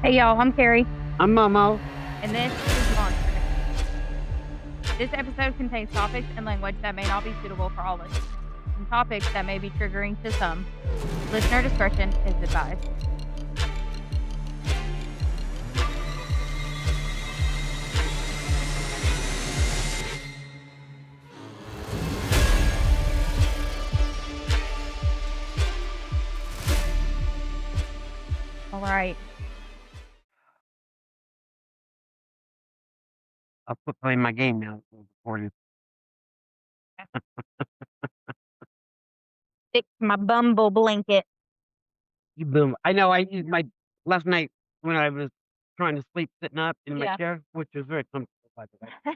Hey y'all, I'm Carrie, I'm Momo. and this is Monster. This episode contains topics and language that may not be suitable for all listeners, and topics that may be triggering to some. Listener discretion is advised. All right. I'll quit playing my game now. Recording. Fix my bumble blanket. You boom. I know. I used my last night when I was trying to sleep, sitting up in my Yeah. chair, which was very comfortable, by the way.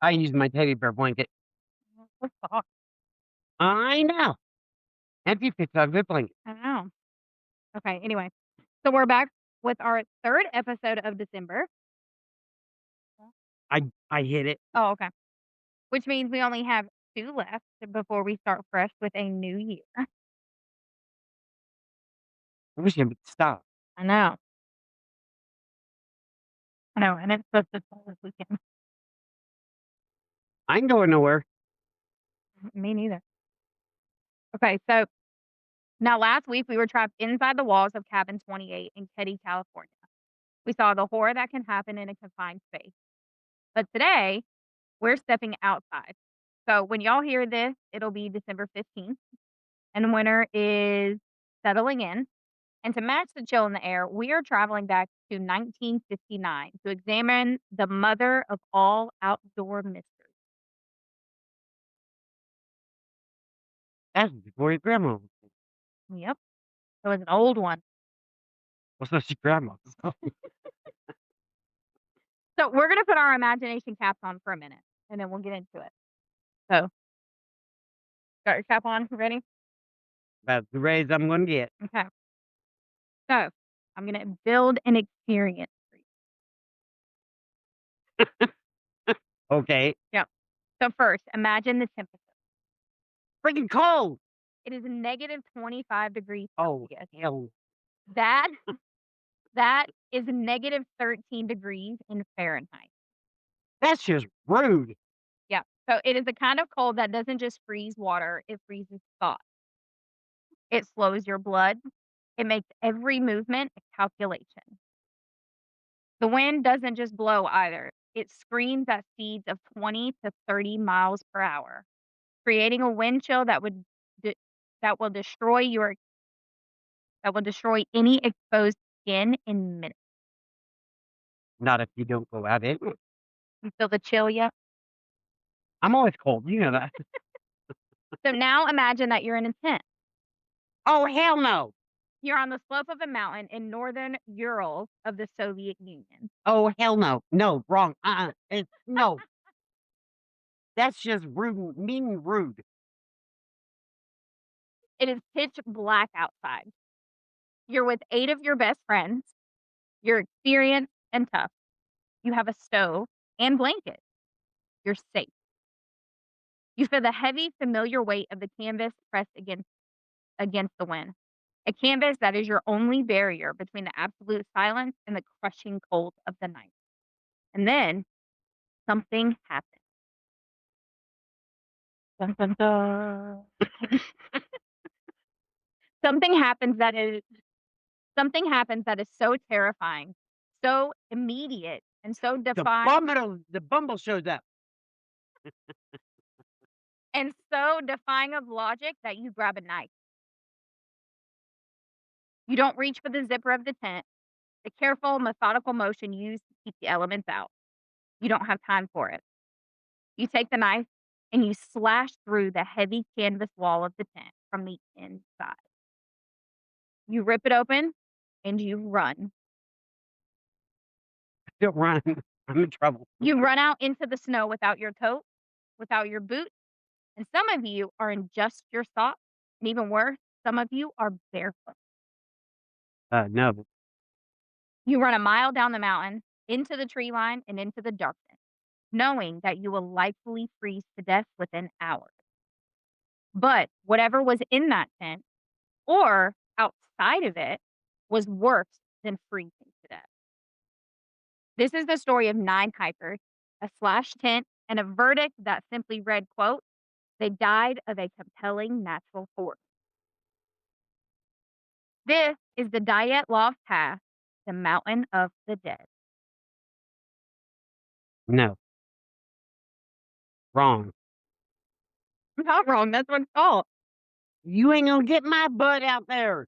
I used my teddy bear blanket. I know. And you picked out a good blanket. I know. Okay, anyway. So we're back with our third episode of December. I hit it. Oh, okay. Which means we only have 2 left before we start fresh with a new year. I wish it would stop. I know. And it's supposed to start this weekend. I ain't going nowhere. Me neither. Okay, so now last week we were trapped inside the walls of Cabin 28 in Keddie, California. We saw the horror that can happen in a confined space. But today, we're stepping outside. So when y'all hear this, it'll be December 15th, and winter is settling in. And to match the chill in the air, we are traveling back to 1959 to examine the mother of all outdoor mysteries. That's before your grandma. Yep, it was an old one. What's up, your grandma? So we're gonna put our imagination caps on for a minute, and then we'll get into it. So, got your cap on? Ready? That's the raise I'm going to get. Okay. So, I'm gonna build an experience for you. Okay. Yep. So first, imagine the temperature. Freaking cold. It is negative 25 degrees Oh, Celsius. hell. That is negative 13 degrees in Fahrenheit. That's just rude. Yeah. So it is the kind of cold that doesn't just freeze water, it freezes thought. It slows your blood. It makes every movement a calculation. The wind doesn't just blow either. It screams at speeds of 20 to 30 miles per hour, creating a wind chill that will destroy any exposed skin in minutes. Not if you don't go out in it. You feel the chill yet? I'm always cold. You know that. So now imagine that you're in a tent. Oh, hell no. You're on the slope of a mountain in northern Ural of the Soviet Union. Oh, hell no. No, wrong. No. That's just rude, mean rude. It is pitch black outside. You're with 8 of your best friends. You're experienced and tough. You have a stove and blanket. You're safe. You feel the heavy, familiar weight of the canvas pressed against the wind. A canvas that is your only barrier between the absolute silence and the crushing cold of the night. And then something happens. Dun, dun, dun. Something happens that is so terrifying, so immediate, and so defying. The bumble shows up. And so defying of logic that you grab a knife. You don't reach for the zipper of the tent, the careful, methodical motion used to keep the elements out. You don't have time for it. You take the knife and you slash through the heavy canvas wall of the tent from the inside. You rip it open and you run. Don't run. I'm in trouble. You run out into the snow without your coat, without your boots, and some of you are in just your socks, and even worse, some of you are barefoot. No. You run a mile down the mountain, into the tree line, and into the darkness, knowing that you will likely freeze to death within hours. But whatever was in that tent, or outside of it, was worse than freezing to death. This is the story of 9 hikers, a slash tent, and a verdict that simply read, quote, "They died of a compelling natural force." This is the Dyatlov Pass, the mountain of the dead. No, wrong. Not wrong, that's what it's called. You ain't gonna get my butt out there.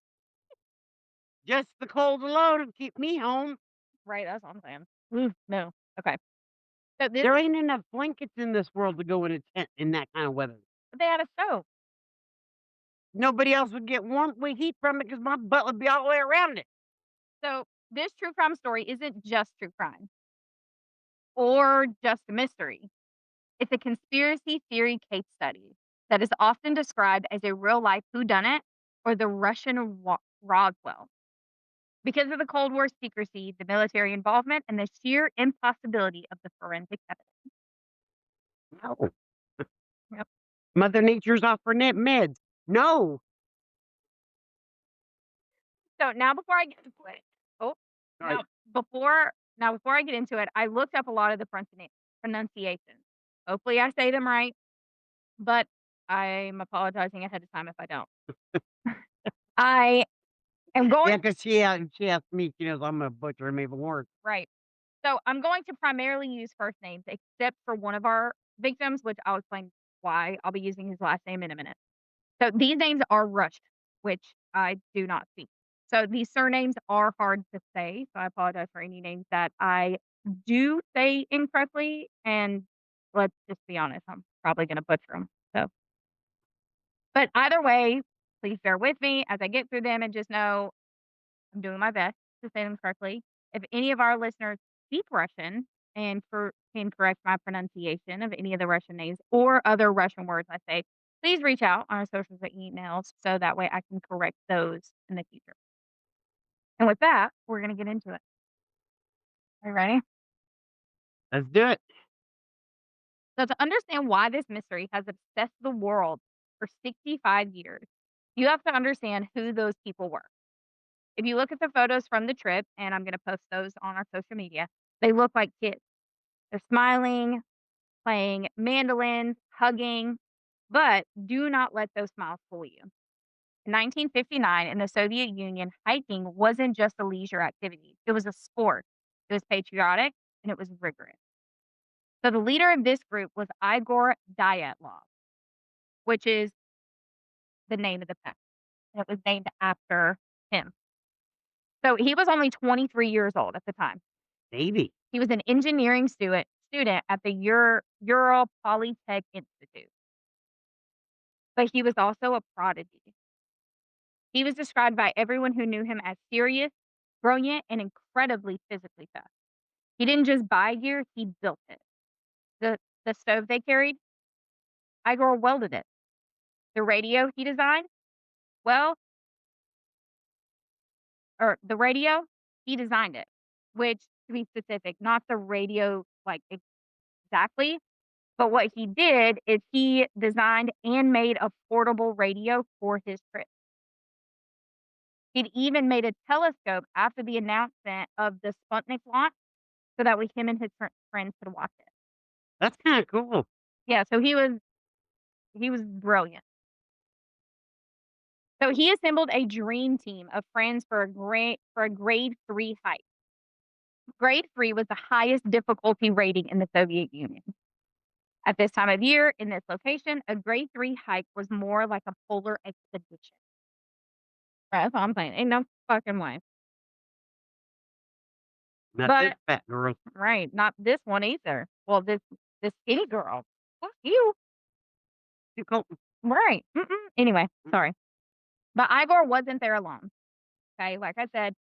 Just the cold alone will keep me home. Right, that's what I'm saying. Ooh, no. Okay. So this There is ain't enough blankets in this world to go in a tent in that kind of weather. they had a stove. Nobody else would get warm with heat from it because my butt would be all the way around it. So this true crime story isn't just true crime or just a mystery. It's a conspiracy theory case study that is often described as a real life whodunit or the Russian Roswell. Because of the Cold War secrecy, the military involvement, and the sheer impossibility of the forensic evidence. No. Yep. Mother Nature's offering it meds. No. So now before I get into it, oh, Sorry. before I get into it, I looked up a lot of the pronunciations. Hopefully I say them right, but I'm apologizing ahead of time if I don't. I am Yeah, going because she asked me, she knows I'm gonna butcher him even worse. right. So I'm going to primarily use first names, except for one of our victims, which I'll explain why. I'll be using his last name in a minute. So these names are Russian, which I do not speak. So these surnames are hard to say. So I apologize for any names that I do say incorrectly. And let's just be honest, I'm probably going to butcher them. So, but either way, please bear with me as I get through them and just know I'm doing my best to say them correctly. If any of our listeners speak Russian and can correct my pronunciation of any of the Russian names or other Russian words I say, please reach out on our socials or emails so that way I can correct those in the future. And with that, we're going to get into it. Are you ready? Let's do it. So, to understand why this mystery has obsessed the world for 65 years, you have to understand who those people were. If you look at the photos from the trip, and I'm going to post those on our social media, they look like kids. They're smiling, playing mandolins, hugging, but do not let those smiles fool you. In 1959, in the Soviet Union, hiking wasn't just a leisure activity, it was a sport. It was patriotic and it was rigorous. So the leader of this group was Igor Dyatlov, which is the name of the pack. And it was named after him. So he was only 23 years old at the time. Baby. He was an engineering student at the Ural Polytech Institute, but he was also a prodigy. He was described by everyone who knew him as serious, brilliant, and incredibly physically tough. He didn't just buy gear, he built it. The stove they carried, Igor welded it. The radio he designed, well, or the radio, he designed it. Which, to be specific, not the radio like exactly, but what he did is he designed and made a portable radio for his trip. He'd even made a telescope after the announcement of the Sputnik launch so that way him and his friends could watch it. That's kinda cool. Yeah, so he was brilliant. So he assembled a dream team of friends for a grade 3 hike. Grade 3 was the highest difficulty rating in the Soviet Union. At this time of year, in this location, a grade 3 hike was more like a polar expedition. Right, that's all I'm saying. Ain't no fucking way. Not this But fat girl. right, not this one either. Well, this skinny girl. Fuck you. Too cold. Right. Anyway, Mm. sorry. But Igor wasn't there alone. Okay, like I said,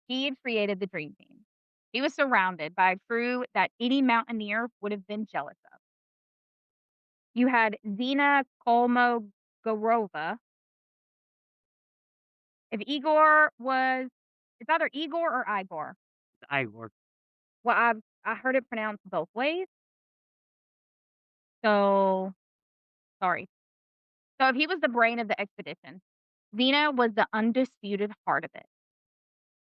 he had created the dream team. He was surrounded by a crew that any mountaineer would have been jealous of. You had Zina Kolmogorova. If Igor was, it's either Igor or Igor. Igor. Well, I heard it pronounced both ways. So sorry. So if he was the brain of the expedition, Zena was the undisputed heart of it.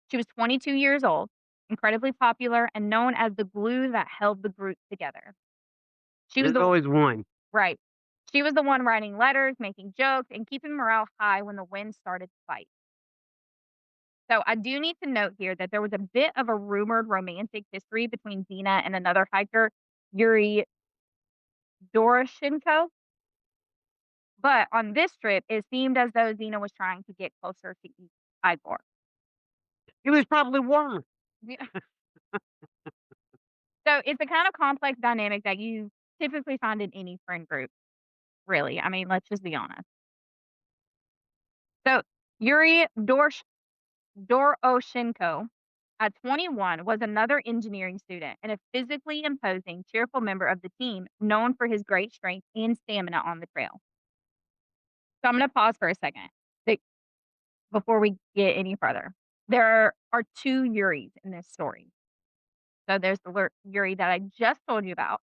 She was 22 years old, incredibly popular and known as the glue that held the group together. She was There's the always one. right. She was the one writing letters, making jokes, and keeping morale high when the wind started to fight. So I do need to note here that there was a bit of a rumored romantic history between Dina and another hiker, Yuri Doroshenko. But on this trip, it seemed as though Dina was trying to get closer to Igor. It was probably warmer. Yeah. So it's a kind of complex dynamic that you typically find in any friend group, really. I mean, let's just be honest. So Yuri Doroshenko, at 21, was another engineering student and a physically imposing, cheerful member of the team known for his great strength and stamina on the trail. So I'm going to pause for a second be- before we get any further. There are two Yuris in this story. So there's the Yuri that I just told you about.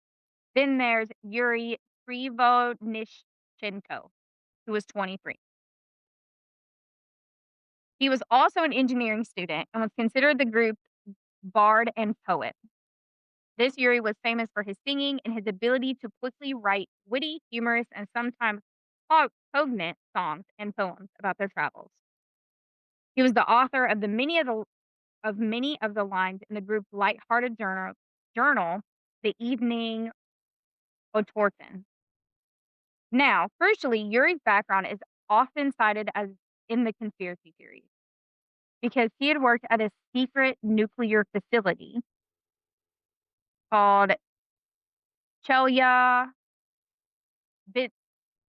Then there's Yuri Krivodnishchenko, who was 23. He was also an engineering student and was considered the group's bard and poet. This Yuri was famous for his singing and his ability to quickly write witty, humorous, and sometimes poignant songs and poems about their travels. He was the author of many of the lines in the group's lighthearted journal, The Evening Otorten. Now, crucially, Yuri's background is often cited as in the conspiracy theories because he had worked at a secret nuclear facility called Chelya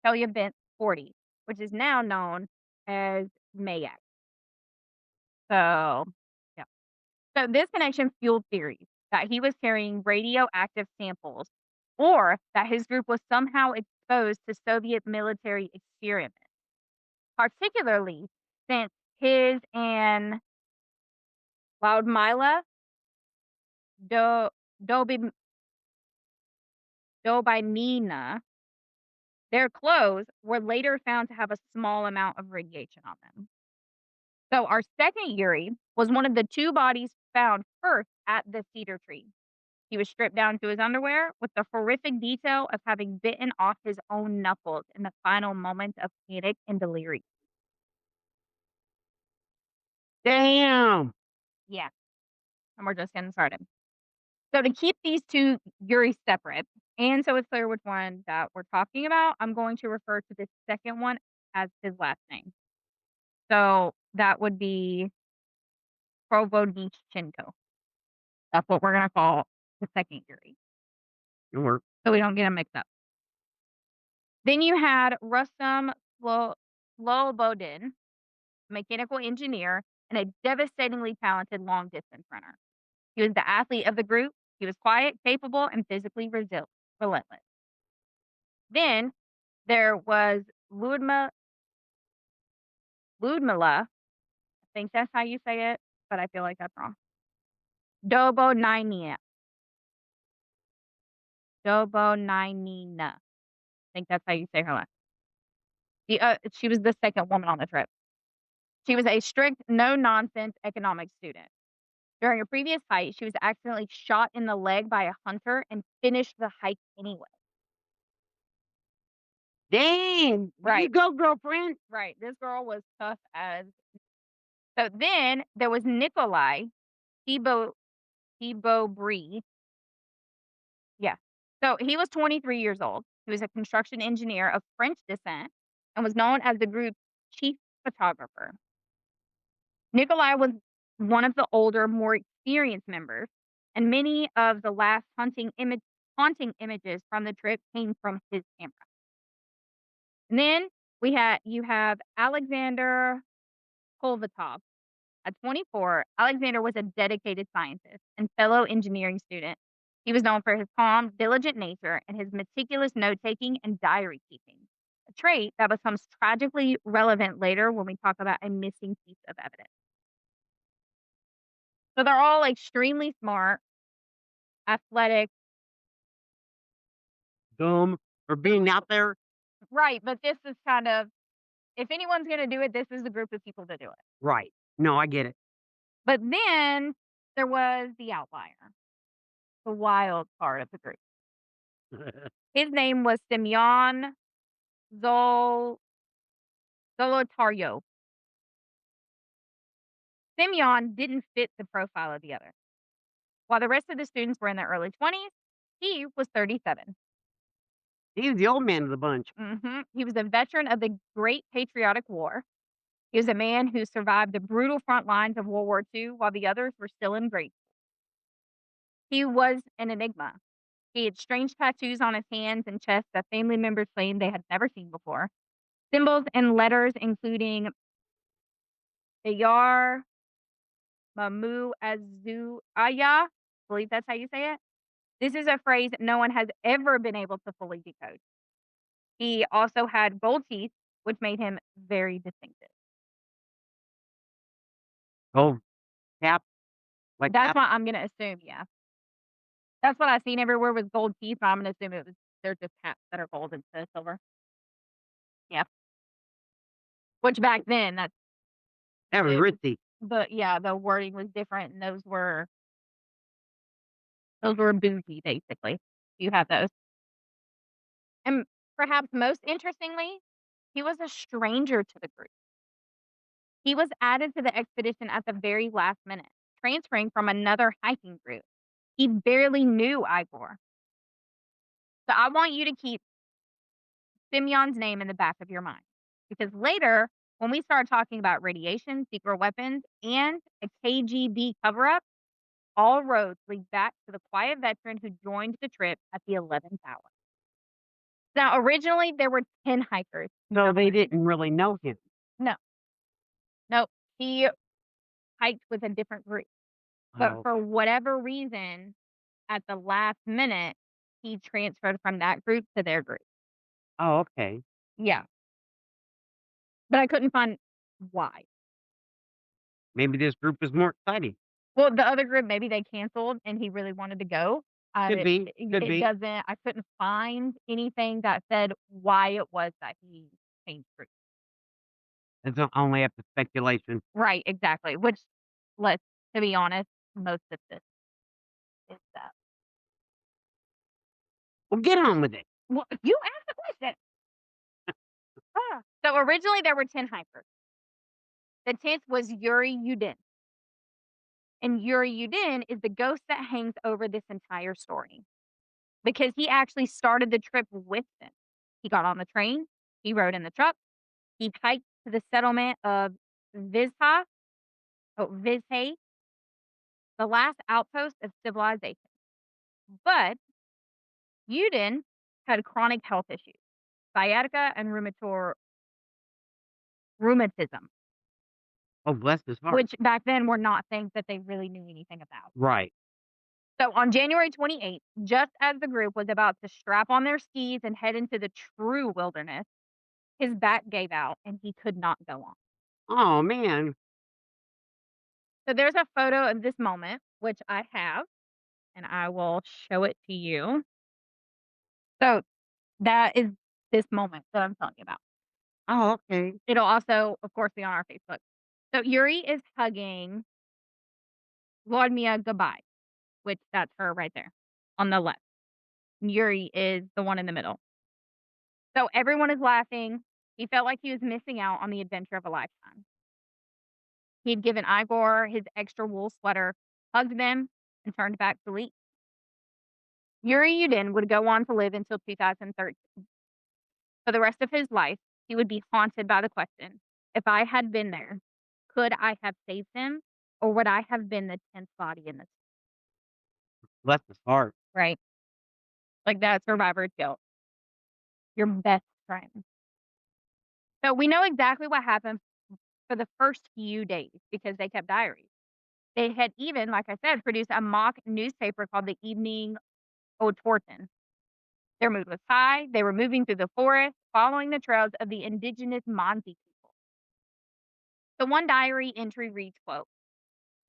Chelyabinsk 40, which is now known as Mayak. So, yeah. So this connection fueled theories that he was carrying radioactive samples or that his group was somehow exposed to Soviet military experiments, particularly since his and Loudmila Do Dobi Dobinina, their clothes were later found to have a small amount of radiation on them. So our second Yuri was one of the two bodies found first at the cedar tree. He was stripped down to his underwear with the horrific detail of having bitten off his own knuckles in the final moments of panic and delirium. Damn. Yeah, and we're just getting started. So to keep these two Yuris separate, and so it's clear which one that we're talking about, I'm going to refer to the second one as his last name. So that would be Provodnichenko. That's what we're gonna call the second Yuri, Or so we don't get them mixed up. Then you had Rustam Slobodin, mechanical engineer and a devastatingly talented long distance runner. He was the athlete of the group. He was quiet, capable, and physically relentless. Then there was Ludmila. I think that's how you say it, but I feel like that's wrong. Dobonina. Dobonina. I think that's how you say her last. She was the second woman on the trip. She was a strict, no nonsense economics student. During a previous hike, she was accidentally shot in the leg by a hunter and finished the hike anyway. damn. There you Right, go, girlfriend. right. This girl was tough as. So then there was Nikolai Thibault Brie. Yeah. So he was 23 years old. He was a construction engineer of French descent and was known as the group's chief photographer. Nikolai was one of the older, more experienced members, and many of the last haunting images from the trip came from his camera. And then you have Alexander Kolvatov. At 24, Alexander was a dedicated scientist and fellow engineering student. He was known for his calm, diligent nature and his meticulous note taking and diary keeping, a trait that becomes tragically relevant later when we talk about a missing piece of evidence. So they're all extremely smart, athletic, Dumb. For being out there. right? But this is kind of, if anyone's going to do it, this is the group of people to do it. Right. No, I get it. But then There was the outlier, the wild part of the group. His name was Semyon Zol Zolotaryov. Semyon didn't fit the profile of the others. While the rest of the students were in their early 20s, he was 37. He was the old man of the bunch. He was a veteran of the Great Patriotic War. He was a man who survived the brutal front lines of World War II while the others were still in grade. He was an enigma. He had strange tattoos on his hands and chest that family members claimed they had never seen before. Symbols and letters including Ayar Mamu Azu Aya. Believe that's how you say it. This is a phrase no one has ever been able to fully decode. He also had gold teeth, which made him very distinctive. Gold cap, like That's that. what I'm gonna assume, yeah. That's what I've seen everywhere with gold teeth, but I'm gonna assume they're just caps that are gold instead of silver. Yeah. Which back then, that's That was it was ritzy. but yeah, the wording was different and those were bougie, basically. You have those. And perhaps most interestingly, he was a stranger to the group. He was added to the expedition at the very last minute, transferring from another hiking group. He barely knew Igor. So I want you to keep Simeon's name in the back of your mind. Because later, when we start talking about radiation, secret weapons, and a KGB cover up, all roads lead back to the quiet veteran who joined the trip at the 11th hour. Now, originally, there were 10 hikers. So they didn't really know him. No, no, he hiked with a different group. But Oh, for whatever reason, at the last minute, he transferred from that group to their group. oh, okay. Yeah. But I couldn't find why. Maybe this group is more exciting. Well, the other group, maybe they canceled and he really wanted to go. Could be, could It be. doesn't I couldn't find anything that said why it was that he changed groups. It's only up to speculation. Right, exactly, which, let's to be honest, most of this is that. Well, get on with it. Well, you asked the question. So originally there were 10 hikers. The 10th was Yuri Yudin. And Yuri Yudin is the ghost that hangs over this entire story because he actually started the trip with them. He got on the train, he rode in the truck, he hiked to the settlement of Vizha, Vizhay, the last outpost of civilization. But Yudin had chronic health issues, sciatica and rheumatism, Oh, bless his heart. which back then were not things that they really knew anything about. Right. So on January 28th, just as the group was about to strap on their skis and head into the true wilderness, his back gave out and he could not go on. Oh, man. So there's a photo of this moment, which I have, and I will show it to you. So that is this moment that I'm telling you about. Oh, okay. It'll also, of course, be on our Facebook. So Yuri is hugging Vladimir goodbye, which that's her right there on the left. Yuri is the one in the middle. So everyone is laughing. He felt like he was missing out on the adventure of a lifetime. He had given Igor his extra wool sweater, hugged them, and turned back to leave. Yuri Yudin would go on to live until 2013. For the rest of his life, he would be haunted by the question, if I had been there, could I have saved him, or would I have been the 10th body in this? Bless his heart. Right? Like that survivor's guilt. Your best friend. So we know exactly what happened for the first few days because they kept diaries. They had even, like I said, produced a mock newspaper called the Evening Otorten. Their mood was high. They were moving through the forest, following the trails of the indigenous Mansi people. The one diary entry reads, quote,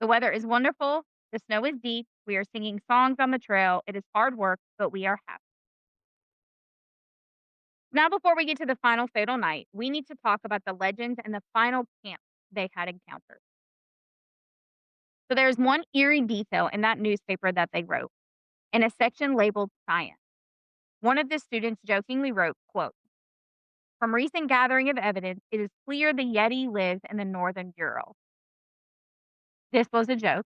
"The weather is wonderful. The snow is deep. We are singing songs on the trail. It is hard work, but we are happy." Now, before we get to the final fatal night, we need to talk about the legends and the final camp they had encountered. So there's one eerie detail in that newspaper that they wrote in a section labeled science. One of the students jokingly wrote, quote, "From recent gathering of evidence, it is clear the Yeti lives in the northern Ural." This was a joke,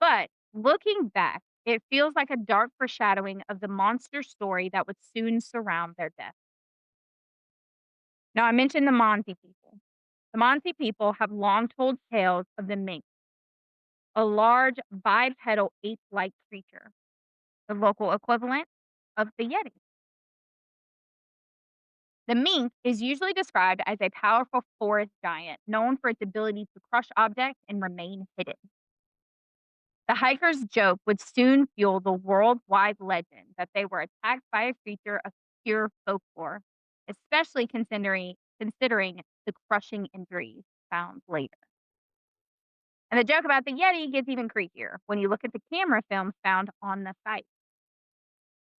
but looking back, it feels like a dark foreshadowing of the monster story that would soon surround their death. Now, I mentioned the Monty people. The Monty people have long told tales of the mink, a large bipedal ape-like creature, the local equivalent of the Yeti. The mink is usually described as a powerful forest giant known for its ability to crush objects and remain hidden. The hikers' joke would soon fuel the worldwide legend that they were attacked by a creature of pure folklore, especially considering the crushing injuries found later. And the joke about the Yeti gets even creepier when you look at the camera films found on the site.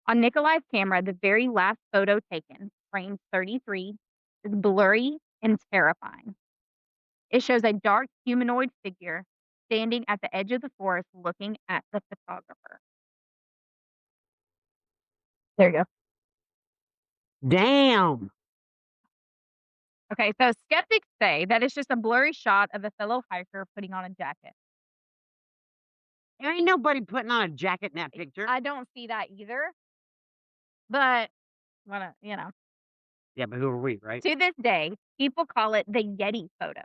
On Nikolai's camera, the very last photo taken, frame 33, is blurry and terrifying. It shows a dark humanoid figure standing at the edge of the forest looking at the photographer. There you go. Damn. Okay, so skeptics say that it's just a blurry shot of a fellow hiker putting on a jacket. There ain't nobody putting on a jacket in that picture. I don't see that either, but Yeah, but who are we, right? to this day, people call it the Yeti photo.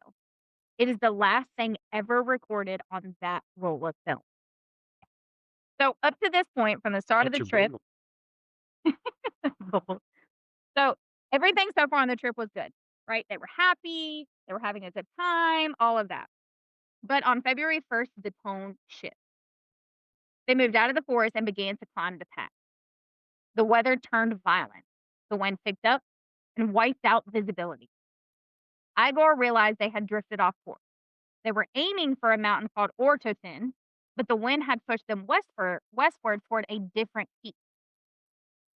It is the last thing ever recorded on that roll of film. So up to this point, from the start of That's the your trip, Bible. so everything so far on the trip was good, right? They were happy, they were having a good time, all of that. But on February 1st, the tone shifted. They moved out of the forest and began to climb the path. The weather turned violent. The wind picked up and wiped out visibility. Igor realized they had drifted off course. They were aiming for a mountain called Ortotin, but the wind had pushed them westward toward a different peak.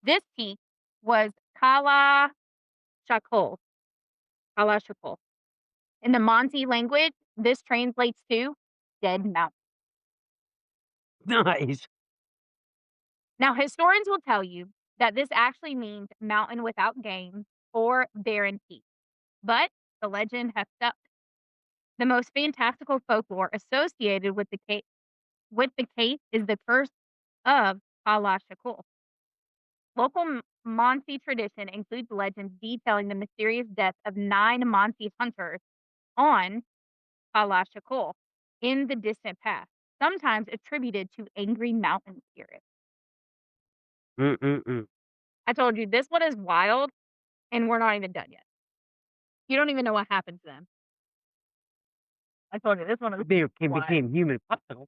This peak was Kalashakol. Kalashakol. In the Monty language, this translates to dead mountain. Nice. Now, historians will tell you that this actually means mountain without game or barren peak, but the legend has stuck. The most fantastical folklore associated with the case is the curse of Kalashakul. Local Monty tradition includes legends detailing the mysterious death of 9 Monty hunters on Kalashakul in the distant past, sometimes attributed to angry mountain spirits. Mm-mm-mm. I told you this one is wild, and we're not even done yet. You don't even know what happened to them. I told you this one is wild. Became human. What the?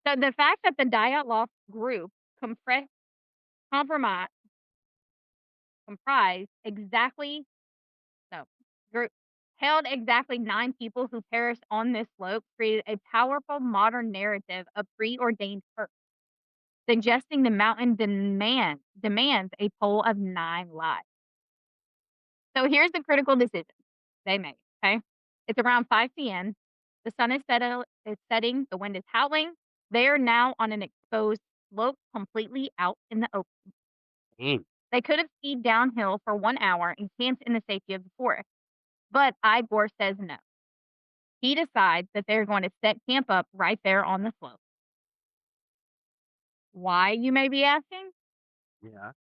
So the fact that the Dyatlov group compromise comprised exactly no group held exactly 9 people who perished on this slope created a powerful modern narrative of preordained curse, suggesting the mountain demands a toll of 9 lives. So here's the critical decision they made. Okay, it's around 5 p.m. The sun is setting. The wind is howling. They are now on an exposed slope, completely out in the open. Dang. They could have skied downhill for 1 hour and camped in the safety of the forest, but Igor says no. He decides that they're going to set camp up right there on the slope. Why, you may be asking? Yeah.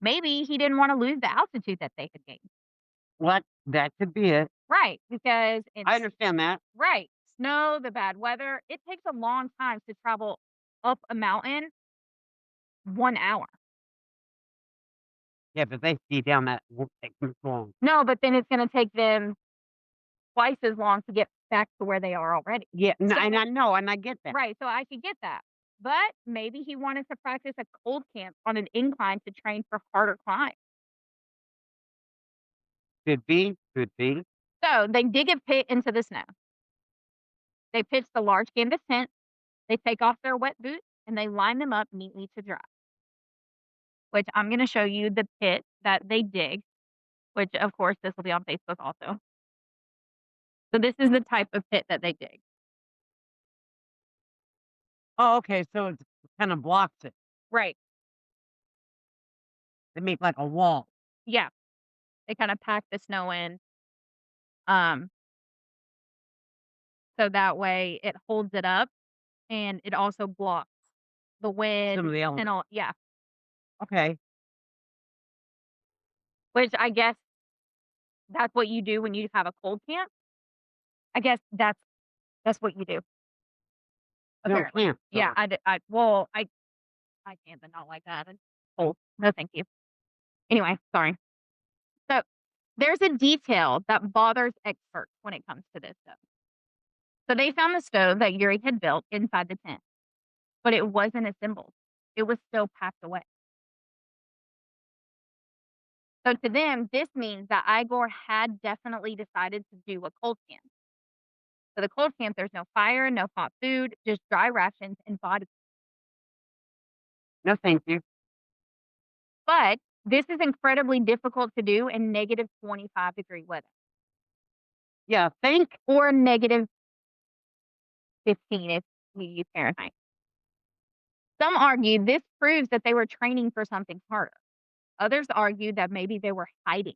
Maybe he didn't want to lose the altitude that they had gained. What? That could be it. Right, because I understand that. right, snow, the bad weather, it takes a long time to travel up a mountain 1 hour. Yeah, but they ski down that won't take too long. No, but then it's going to take them twice as long to get back to where they are already. Yeah, So and I know, and I get that. right, so I could get that. But maybe he wanted to practice a cold camp on an incline to train for harder climbs. Could be, could be. So they dig a pit into the snow. They pitch the large canvas tent. They take off their wet boots and they line them up neatly to dry. Which I'm going to show you the pit that they dig, which of course this will be on Facebook also. So this is the type of pit that they dig. Oh, okay, so it kinda blocks it. Right. They make like a wall. Yeah. They kinda pack the snow in, um, so that way it holds it up and it also blocks the Some wind of the and elements. all yeah, Okay. which I guess that's what you do when you have a cold camp. I guess that's what you do, No apparently. camp, Yeah, I can't, but not like that. It's cold. No, thank you. Anyway, sorry. So, there's a detail that bothers experts when it comes to this stuff. So, they found the stove that Yuri had built inside the tent, but it wasn't assembled. It was still packed away. So, to them, this means that Igor had definitely decided to do a cold camp. So, the cold camp, there's no fire, no hot food, just dry rations and body. no thank you. But this is incredibly difficult to do in negative 25-degree weather Yeah, think or negative 15 if you use Fahrenheit. Some argue this proves that they were training for something harder. Others argue that maybe they were hiding.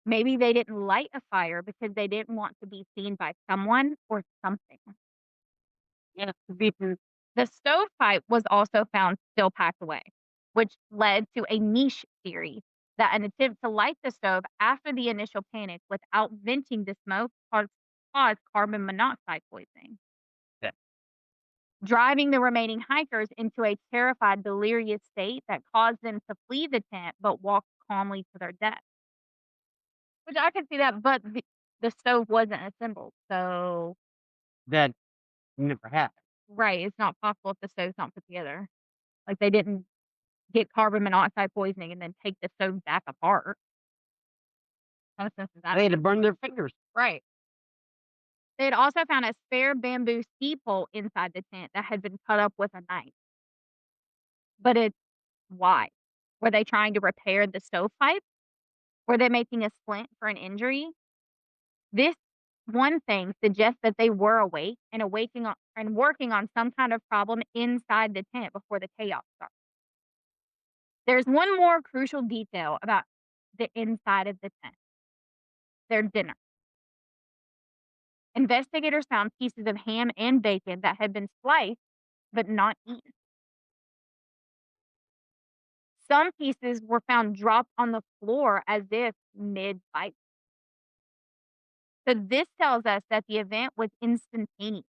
Maybe they didn't light a fire because they didn't want to be seen by someone or something. yeah, deepened. The stovepipe was also found still packed away, which led to a niche theory that an attempt to light the stove after the initial panic without venting the smoke caused carbon monoxide poisoning, Yeah. driving the remaining hikers into a terrified, delirious state that caused them to flee the tent but walk calmly to their death. Which I could see that, but the stove wasn't assembled, so That never happened. right, it's not possible if the stove's not put together. Like, they didn't get carbon monoxide poisoning and then take the stove back apart. No sense in that. They had to burn their fingers. Right. They had also found a spare bamboo ski pole inside the tent that had been cut up with a knife. But it's why? Were they trying to repair the stovepipe? Were they making a splint for an injury? This one thing suggests that they were awake and working on some kind of problem inside the tent before the chaos started. There's one more crucial detail about the inside of the tent, their dinner. Investigators found pieces of ham and bacon that had been sliced but not eaten. Some pieces were found dropped on the floor as if mid bite. So, this tells us that the event was instantaneous.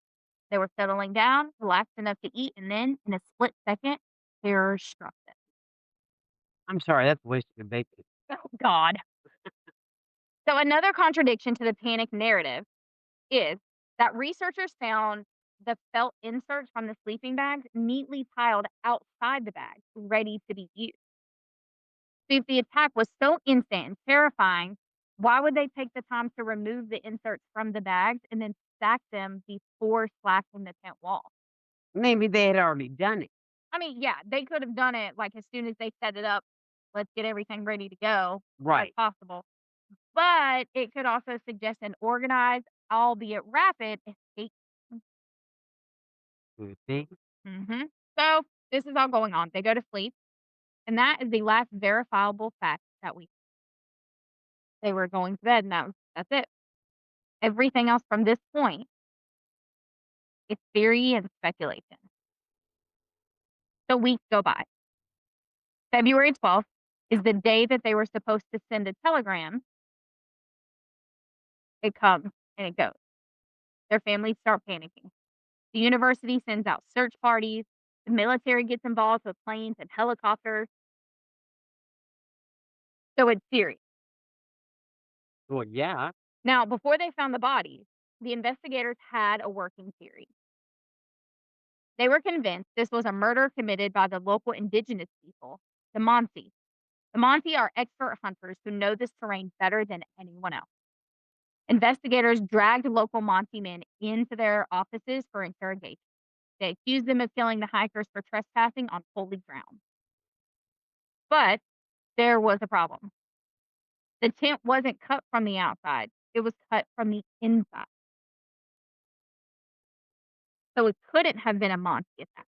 They were settling down, relaxed enough to eat, and then, in a split second, terror struck them. I'm sorry, that's a waste of good bacon. Oh, God. So, another contradiction to the panic narrative is that researchers found the felt inserts from the sleeping bags neatly piled outside the bags, ready to be used. So if the attack was so instant and terrifying, why would they take the time to remove the inserts from the bags and then stack them before slashing the tent wall? Maybe they had already done it. I mean, yeah, they could have done it like as soon as they set it up. Let's get everything ready to go as Right. possible. But it could also suggest an organized, albeit rapid, escape. Good thing. hmm So this is all going on. They go to sleep, and that is the last verifiable fact that they were going to bed, and that's it. Everything else from this point is theory and speculation. So weeks go by. February 12th is the day that they were supposed to send a telegram. It comes and it goes. Their families start panicking. The university sends out search parties. The military gets involved with planes and helicopters. So it's serious. Well, yeah. Now, before they found the bodies, the investigators had a working theory. They were convinced this was a murder committed by the local indigenous people, the Monsi. The Monsi are expert hunters who know this terrain better than anyone else. Investigators dragged local Monsi men into their offices for interrogation. They accused them of killing the hikers for trespassing on holy ground. But there was a problem. The tent wasn't cut from the outside, it was cut from the inside. so it couldn't have been a Monty attack.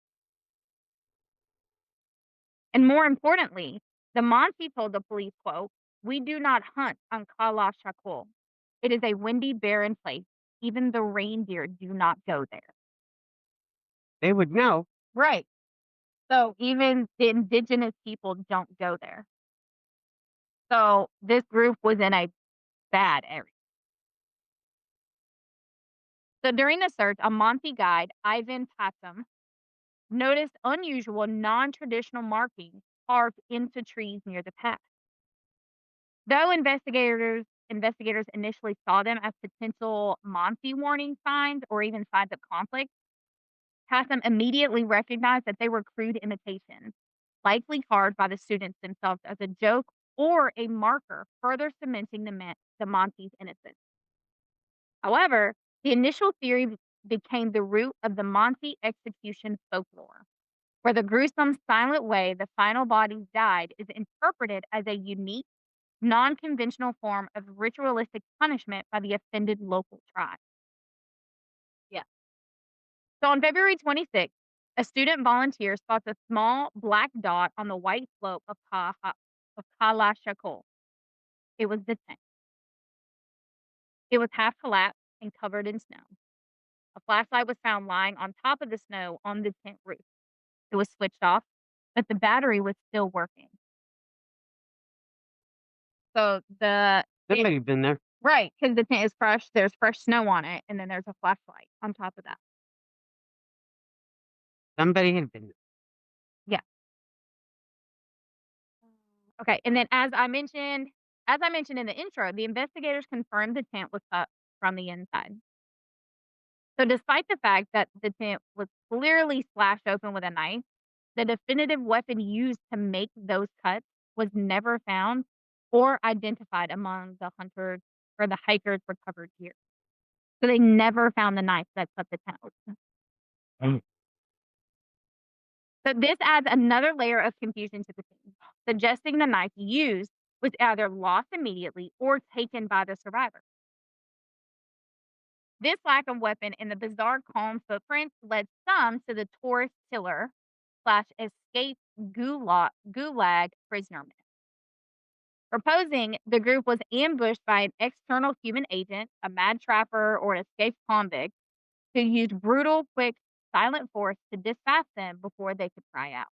And more importantly, the Monty told the police, quote, "We do not hunt on Kala Shakul. It is a windy, barren place. Even the reindeer do not go there." They would know. Right. So even the indigenous people don't go there. So this group was in a bad area. So during the search, a Monty guide, Ivan Patum, noticed unusual non-traditional markings carved into trees near the path. Though investigators initially saw them as potential Monty warning signs or even signs of conflict, Patham immediately recognized that they were crude imitations, likely carved by the students themselves as a joke or a marker, further cementing the Monty's innocence. However, the initial theory became the root of the Monty execution folklore, where the gruesome, silent way the final bodies died is interpreted as a unique, non conventional form of ritualistic punishment by the offended local tribe. Yeah. So on February 26th, a student volunteer spots a small black dot on the white slope of, of Kalashakol. It was the tent. It was half collapsed and covered in snow. A flashlight was found lying on top of the snow on the tent roof. It was switched off, but the battery was still working. So Somebody's been there. right, because the tent is fresh, there's fresh snow on it, and then there's a flashlight on top of that. Somebody had been there. Yeah. Okay, and then as I mentioned in the intro, the investigators confirmed the tent was cut from the inside. So despite the fact that the tent was clearly slashed open with a knife, the definitive weapon used to make those cuts was never found or identified among the hunters or the hikers' recovered gear. So they never found the knife that cut the tent open. Mm. So this adds another layer of confusion to the scene, suggesting the knife used was either lost immediately or taken by the survivor. This lack of weapon and the bizarre calm footprints led some to the tourist killer slash escape gulag prisoner myth, proposing the group was ambushed by an external human agent, a mad trapper, or an escaped convict who used brutal, quick, silent force to dispatch them before they could cry out.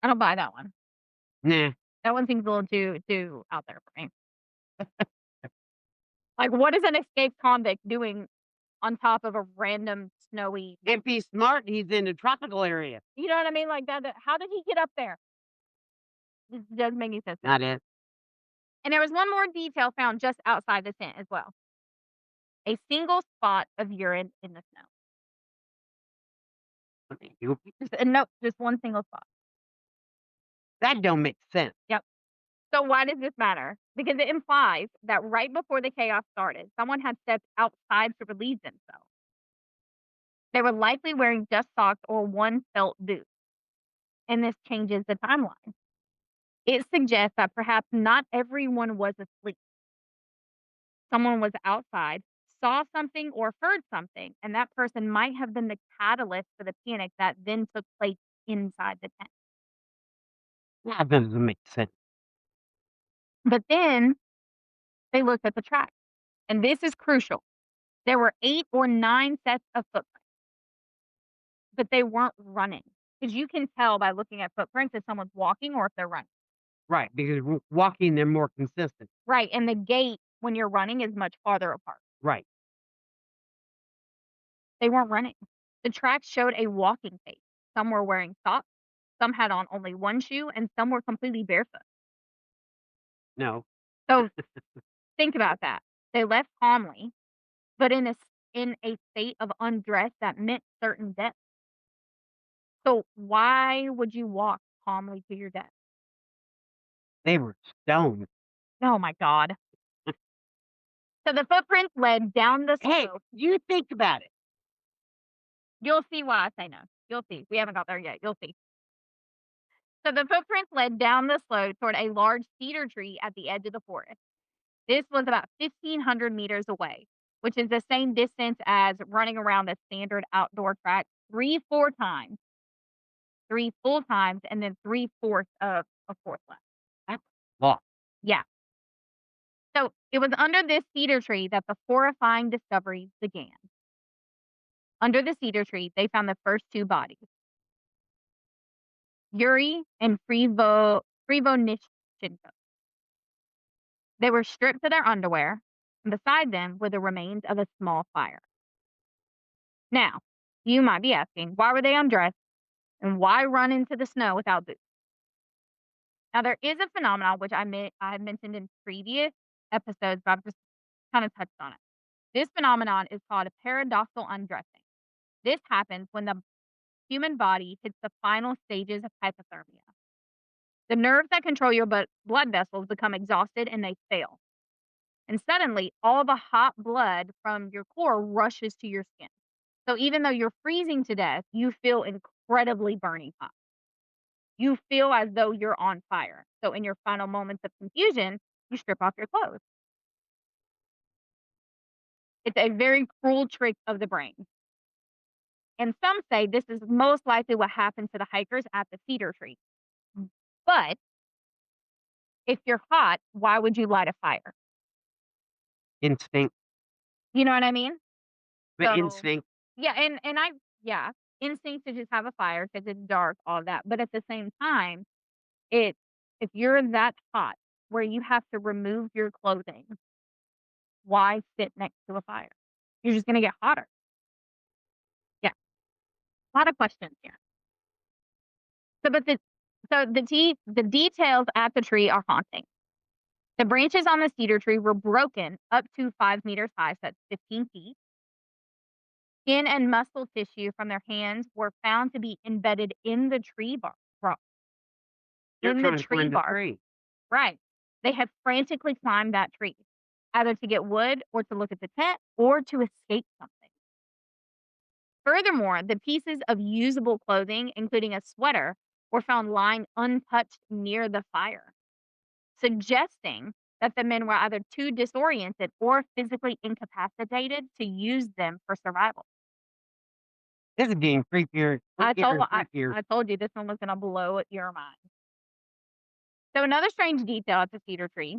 I don't buy that one. Nah. That one seems a little too out there for me. Like, what is an escaped convict doing on top of a random snowy, If he's smart, he's in a tropical area. you know what I mean? Like, how did he get up there? This doesn't make any sense to me. Not it. And there was one more detail found just outside the tent as well. A single spot of urine in the snow. Nope, just one single spot. That don't make sense. Yep. So why does this matter? Because it implies that right before the chaos started, someone had stepped outside to relieve themselves. They were likely wearing just socks or one felt boot. And this changes the timeline. It suggests that perhaps not everyone was asleep. Someone was outside, saw something or heard something, and that person might have been the catalyst for the panic that then took place inside the tent. That doesn't make sense. But then they looked at the track, and this is crucial. There were 8 or 9 sets of footprints, but they weren't running. Because you can tell by looking at footprints if someone's walking or if they're running. Right, because walking, they're more consistent. Right, and the gait when you're running is much farther apart. Right. They weren't running. The tracks showed a walking pace. Some were wearing socks, some had on only one shoe, and some were completely barefoot. No. So think about that. They left calmly, but in a state of undress that meant certain death. So why would you walk calmly to your death? They were stoned. Oh my god. So the footprints led down the Hey, slope. you think about it. You'll see why I say no. You'll see. We haven't got there yet. You'll see. So the footprints led down the slope toward a large cedar tree at the edge of the forest. This was about 1,500 meters away. which is the same distance as running around the standard outdoor track 3 4 times, 3 full times, and then 3/4 of a fourth lap. That's a lot. Yeah. So, it was under this cedar tree that the horrifying discovery began. Under the cedar tree, they found the first 2 bodies, Yuri and Frivonishchenko. They were stripped of their underwear, and beside them were the remains of a small fire. Now, you might be asking, why were they undressed and why run into the snow without boots? Now, there is a phenomenon which I have mentioned in previous episodes, but I've just kind of touched on it. This phenomenon is called a paradoxal undressing. This happens when the human body hits the final stages of hypothermia. The nerves that control your blood vessels become exhausted and they fail. And suddenly, all the hot blood from your core rushes to your skin. So even though you're freezing to death, you feel incredibly burning hot. You feel as though you're on fire. So in your final moments of confusion, you strip off your clothes. It's a very cruel trick of the brain. And some say this is most likely what happened to the hikers at the cedar tree. But if you're hot, why would you light a fire? Instinct. You know what I mean? The So instinct. yeah, and I yeah, instinct to just have a fire because it's dark, all that. But at the same time, it if you're that hot where you have to remove your clothing, why sit next to a fire? You're just gonna get hotter. Yeah, a lot of questions here. So, but the details at the tree are haunting. The branches on the cedar tree were broken up to 5 meters high, so that's 15 feet. Skin and muscle tissue from their hands were found to be embedded in the tree bark. You're In the trying to tree climb the bark, tree. right. They had frantically climbed that tree, either to get wood or to look at the tent or to escape something. Furthermore, the pieces of usable clothing, including a sweater, were found lying untouched near the fire, suggesting that the men were either too disoriented or physically incapacitated to use them for survival. This is getting creepier, creepier and creepier. I told you this one was gonna blow your mind. So another strange detail at the cedar tree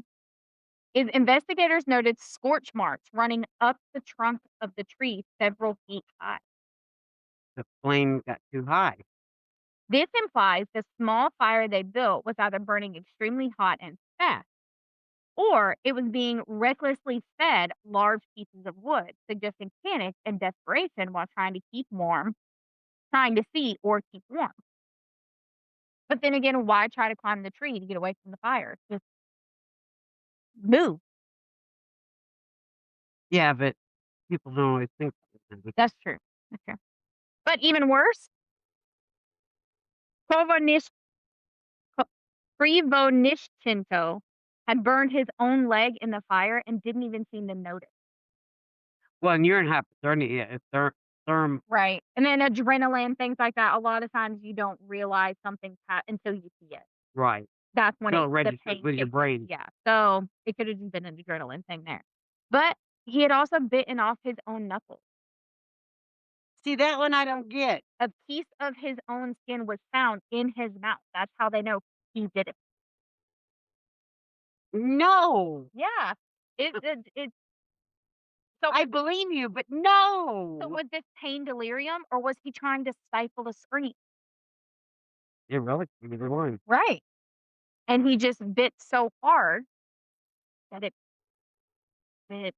is investigators noted scorch marks running up the trunk of the tree several feet high. The flame got too high. This implies the small fire they built was either burning extremely hot and fast, or it was being recklessly fed large pieces of wood, suggesting panic and desperation while trying to keep warm, trying to see or keep warm. But then again, why try to climb the tree to get away from the fire? Just move. Yeah, but people don't always think like that. That's true. That's true. But even worse, Krovonish Ko Krivonishchenko had burned his own leg in the fire and didn't even seem to notice. Well, and you're in hypothermia, Right. And then adrenaline, things like that, a lot of times you don't realize something's until you see it. right. That's when No, it the registers pain with your kicks in. brain. Yeah. So, it could have just been an adrenaline thing there. But he had also bitten off his own knuckles. See, that one I don't get. A piece of his own skin was found in his mouth. That's how they know he did it. No! Yeah. It's so I believe you, but so no! was this pain delirium or was he trying to stifle a scream? It really could be either one. Right. And he just bit so hard that it bit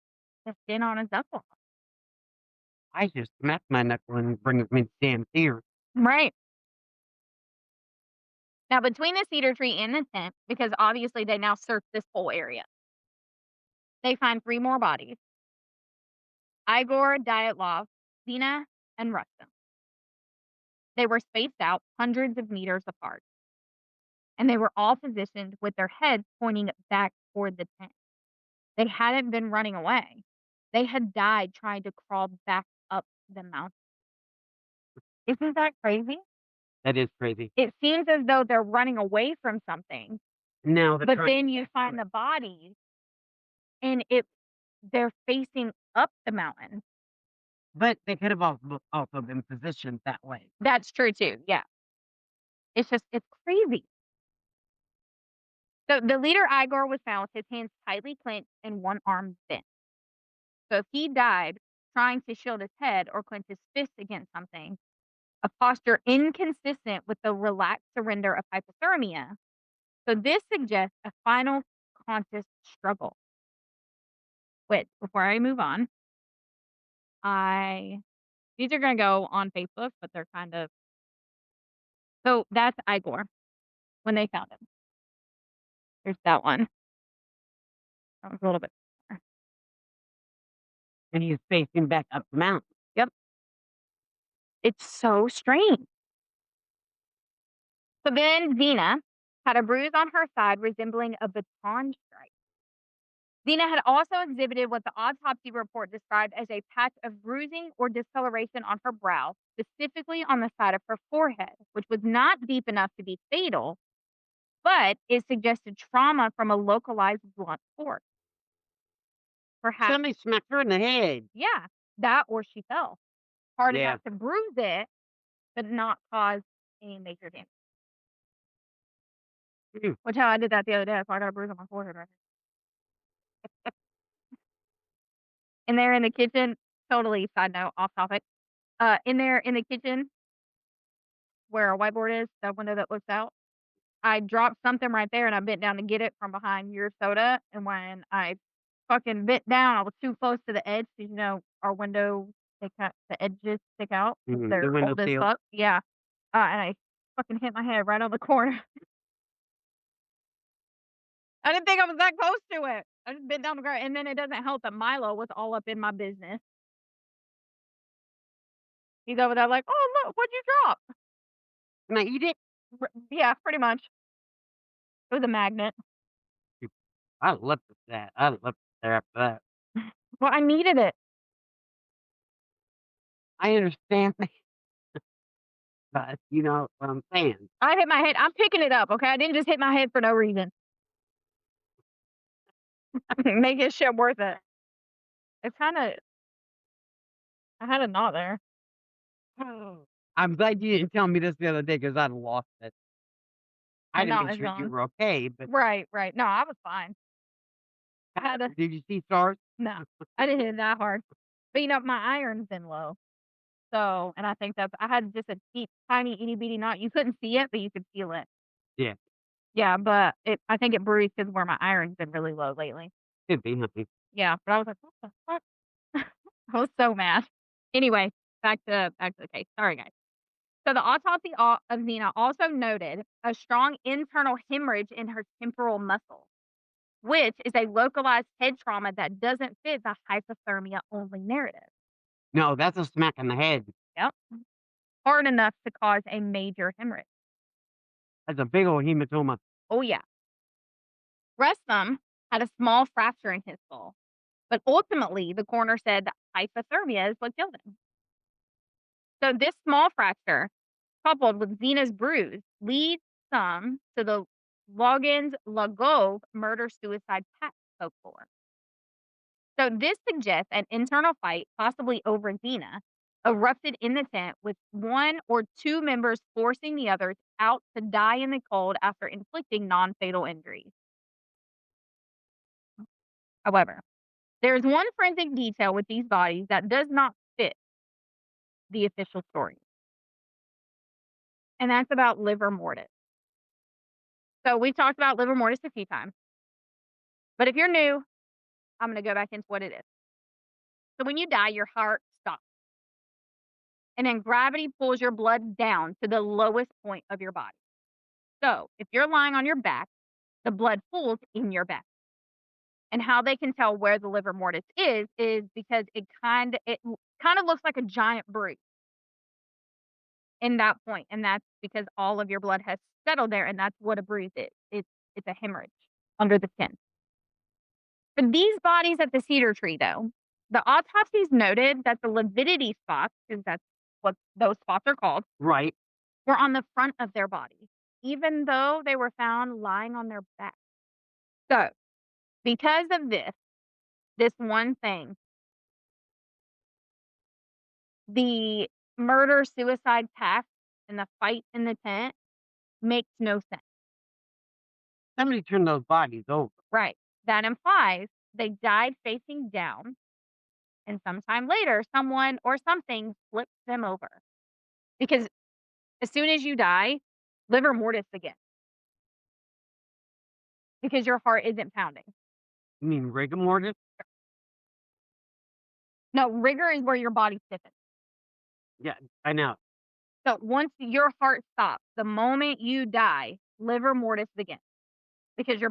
the skin on his knuckle. I just smacked my knuckle and it brings me damn tears. Right. Now between the cedar tree and the tent, because obviously they now searched this whole area, they find 3 more bodies. Igor, Dyatlov, Zina, and Rustam. They were spaced out hundreds of meters apart, and they were all positioned with their heads pointing back toward the tent. They hadn't been running away. They had died trying to crawl back up the mountain. Isn't that crazy? That is crazy. It seems as though they're running away from something, Now they're but trying then you find the bodies, and They're facing up the mountain. But they could have also been positioned that way. That's true too, yeah. It's crazy. So the leader Igor was found with his hands tightly clenched and one arm bent. So if he died trying to shield his head or clench his fist against something, a posture inconsistent with the relaxed surrender of hypothermia. So this suggests a final conscious struggle. Which, before I move on, I these are gonna go on Facebook, but they're kind of so that's Igor when they found him. There's that one. That was a little bit. And he's facing back up the mountain. Yep. It's so strange. So then Zena had a bruise on her side resembling a baton strike. Zena had also exhibited what the autopsy report described as a patch of bruising or discoloration on her brow, specifically on the side of her forehead, which was not deep enough to be fatal, but it suggested trauma from a localized blunt force. Perhaps, Somebody smacked her in the head. yeah, that or she fell hard Yeah. enough to bruise it, but not cause any major damage. Mm. Which how I did that the other day. That's why I got a bruise on my forehead right here. In there in the kitchen, totally side note, off topic. In there in the kitchen where a whiteboard is, that window that looks out, I dropped something right there and I bent down to get it from behind your soda. And when I fucking bent down, I was too close to the edge 'cause, our window, they cut the edges stick out 'cause The they're window old as sill. fuck. Yeah. And I fucking hit my head right on the corner. I didn't think I was that close to it. I just bent down to grab, and then it doesn't help that Milo was all up in my business. He's over there like, "Oh, look, what'd you drop?" Can I eat it? Yeah, pretty much. It was a magnet. I left it that. I left it there after that. Well, I needed it. I understand that, but you know what I'm saying. I hit my head. I'm picking it up, okay? I didn't just hit my head for no reason. Make this shit worth it. It's kinda I had a knot there. I'm glad you didn't tell me this the other day because I'd have lost it. I The had to knot make is sure you gone. were okay, but Right, right. No, I was fine. I had a did you see stars? no, I didn't hit it that hard. But, my iron's been low. So and I think that's I had just a tiny itty bitty knot. You couldn't see it, but you could feel it. Yeah, Yeah, but I think it bruised because where my iron's been really low lately. could be, honey. Yeah, but I was like, "What the fuck?" I was so mad. Anyway, back to the case. Sorry, guys. So the autopsy of Nina also noted a strong internal hemorrhage in her temporal muscle, which is a localized head trauma that doesn't fit the hypothermia only narrative. No, that's a smack in the head. Yep. Hard enough to cause a major hemorrhage. That's a big old hematoma. Oh, yeah. Restham had a small fracture in his skull, but ultimately the coroner said that hypothermia is what killed him. So this small fracture, coupled with Zena's bruise, leads some to the Logan's Lagove murder-suicide pact folklore. So this suggests an internal fight, possibly over Xena, erupted in the tent with one or two members forcing the others out to die in the cold after inflicting non-fatal injuries. However, there is one forensic detail with these bodies that does not fit the official story, and that's about livor mortis. So we've talked about livor mortis a few times, but if you're new, I'm going to go back into what it is. So when you die, your heart stops, and then gravity pulls your blood down to the lowest point of your body. So if you're lying on your back, the blood pools in your back. And how they can tell where the livor mortis is because it kind of looks like a giant bruise in that point, and that's because all of your blood has settled there, and that's what a bruise is. It's a hemorrhage under the skin. For these bodies at the cedar tree, though, the autopsies noted that the lividity spots, because that's what those spots are called, Right. were on the front of their body, even though they were found lying on their back. So, because of this this one thing. The murder-suicide pact and the fight in the tent makes no sense. Somebody turned those bodies over. Right. That implies they died facing down, and sometime later, someone or something flipped them over. Because as soon as you die, livor mortis again, because your heart isn't pounding. You mean rigor mortis? No, rigor is where your body stiffens. Yeah, I know. So once your heart stops, the moment you die, livor mortis begins, because your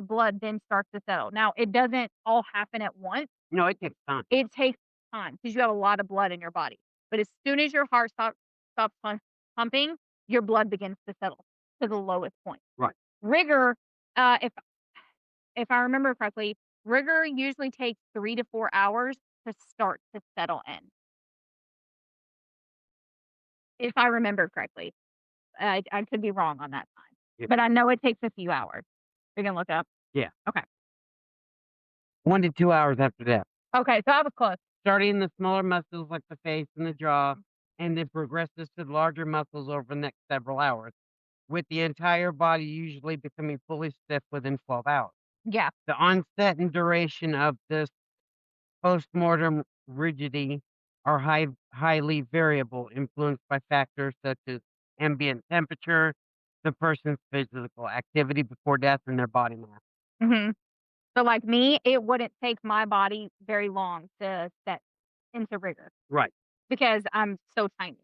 blood then starts to settle. Now, it doesn't all happen at once. No, it takes time. It takes time because you have a lot of blood in your body. But as soon as your heart stops pumping, your blood begins to settle to the lowest point. Right. Rigor, if I remember correctly, rigor usually takes 3 to 4 hours to start to settle in. If I remember correctly. I could be wrong on that time, Yeah. but I know it takes a few hours. You can look up? Yeah. Okay. 1 to 2 hours after death. Okay, so I was close. Starting in the smaller muscles like the face and the jaw, and then progresses to the larger muscles over the next several hours, with the entire body usually becoming fully stiff within 12 hours. Yeah. The onset and duration of this postmortem rigidity are highly variable, influenced by factors such as ambient temperature, the person's physical activity before death, and their body mass. Mhm. So, like me, it wouldn't take my body very long to set into rigor Right. because I'm so tiny.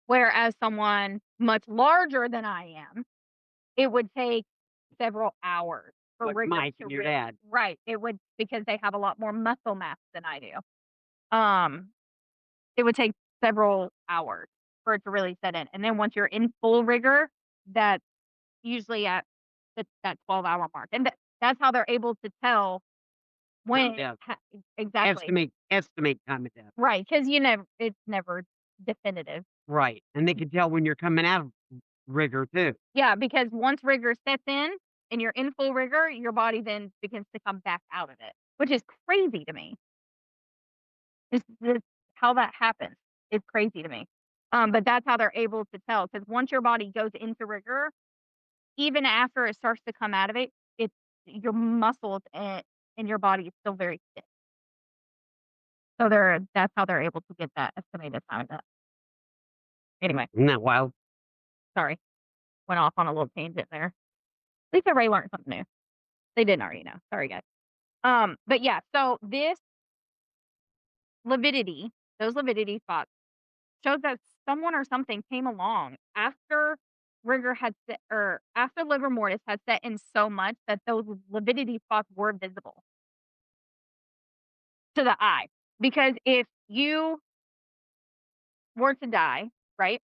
Whereas someone much larger than I am, it would take several hours for Like rigor Mike to and your really. dad. Right, it would, because they have a lot more muscle mass than I do. Um, it would take several hours for it to really set in, and then once you're in full rigor, that's usually at that 12-hour mark, and that's how they're able to tell when Yeah. exactly. Estimate time of death. Right, because it's never definitive. Right. And they can tell when you're coming out of rigor too. Yeah, because once rigor sets in and you're in full rigor, your body then begins to come back out of it, which is crazy to me. It's how that happens. It's crazy to me. But that's how they're able to tell, because once your body goes into rigor, even after it starts to come out of it, it's your muscles and your body is still very stiff. So that's how they're able to get that estimated time of death. Anyway, Isn't that wild? sorry. Went off on a little tangent there. At least everybody learned something new. They didn't already know. Sorry, guys. But yeah, so this lividity, those lividity spots, shows that someone or something came along after rigor had set, or after livor mortis had set in so much that those lividity spots were visible to the eye. Because if you were to die, right,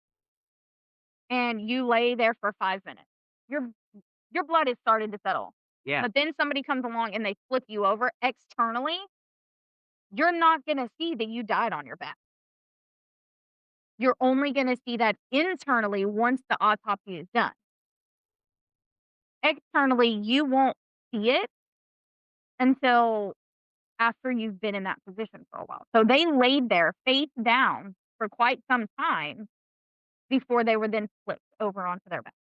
and you lay there for 5 minutes, your blood is starting to settle. Yeah. But then somebody comes along and they flip you over externally, you're not gonna see that you died on your back. You're only gonna see that internally once the autopsy is done. Externally, you won't see it until after you've been in that position for a while. So they laid there face down for quite some time before they were then flipped over onto their back.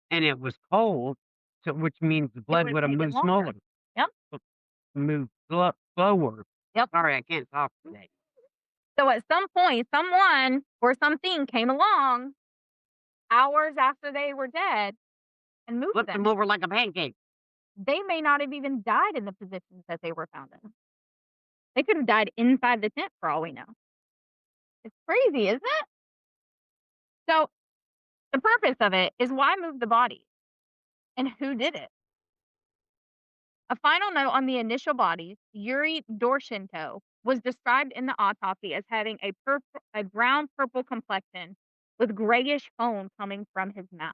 And it was cold, so which means the It blood would would have make it moved longer. smaller. Yep. Moved slower. Yep. Sorry, I can't talk today. So at some point, someone or something came along hours after they were dead and moved Flipped them. them over like a pancake. They may not have even died in the positions that they were found in. They could have died inside the tent for all we know. It's crazy, isn't it? So the purpose of it is, why move the body and who did it? A final note on the initial bodies: Yuri Dorshenko was described in the autopsy as having a brown purple complexion with grayish foam coming from his mouth.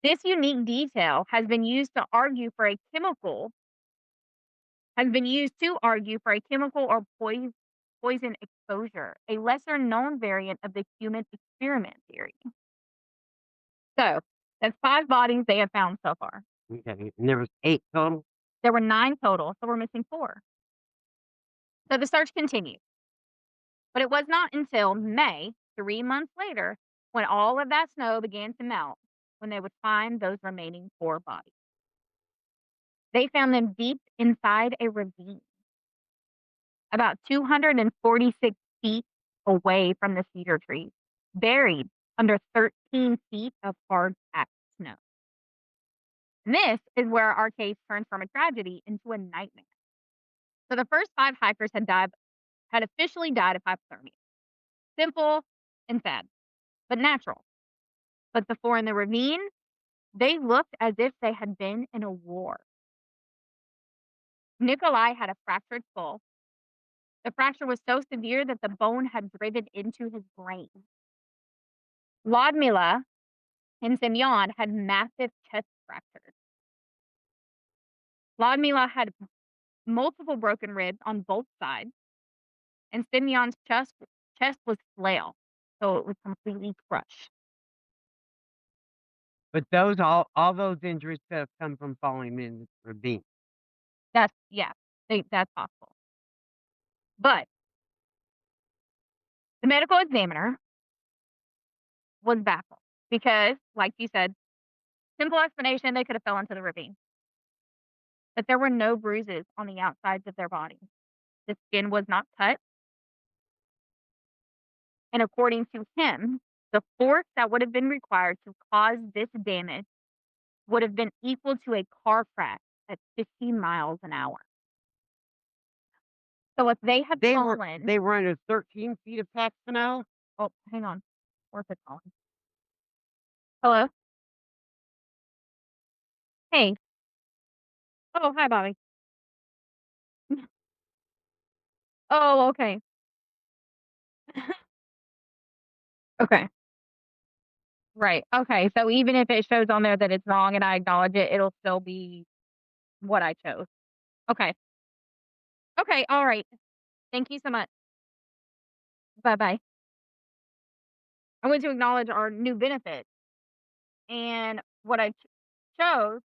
This unique detail has been used to argue for a chemical or poison exposure, a lesser known variant of the human experiment theory. So that's 5 bodies they have found so far. Okay, and there was 8 total? There were 9 total, so we're missing 4. So the search continued, but it was not until May, 3 months later, when all of that snow began to melt, when they would find those remaining 4 bodies. They found them deep inside a ravine, about 246 feet away from the cedar trees, buried under 13 feet of hard packed snow. And this is where our case turns from a tragedy into a nightmare. So the first 5 hikers had officially died of hypothermia. Simple and sad, but natural. But the 4 in the ravine, they looked as if they had been in a war. Nikolai had a fractured skull. The fracture was so severe that the bone had driven into his brain. Ludmila and Semyon had massive chest fractures. Ludmila had multiple broken ribs on both sides, and Semyon's chest was flail, so it was completely crushed. But those all those injuries could have come from falling in the ravine. That's yeah, that's possible. But the medical examiner was baffled because, like you said, simple explanation, they could have fell into the ravine. But there were no bruises on the outsides of their bodies. The skin was not cut, and according to him, the force that would have been required to cause this damage would have been equal to a car crash at 50 miles an hour. So if they had fallen. They were under 13 feet of packed snow? Oh, hang on. Where's it calling? Hello? Hey. Oh, hi, Bobby. Oh, okay. Okay. Right. Okay. So even if it shows on there that it's wrong and I acknowledge it, it'll still be what I chose. Okay. Okay. All right. Thank you so much. Bye bye. I went to acknowledge our new benefit, and what I chose,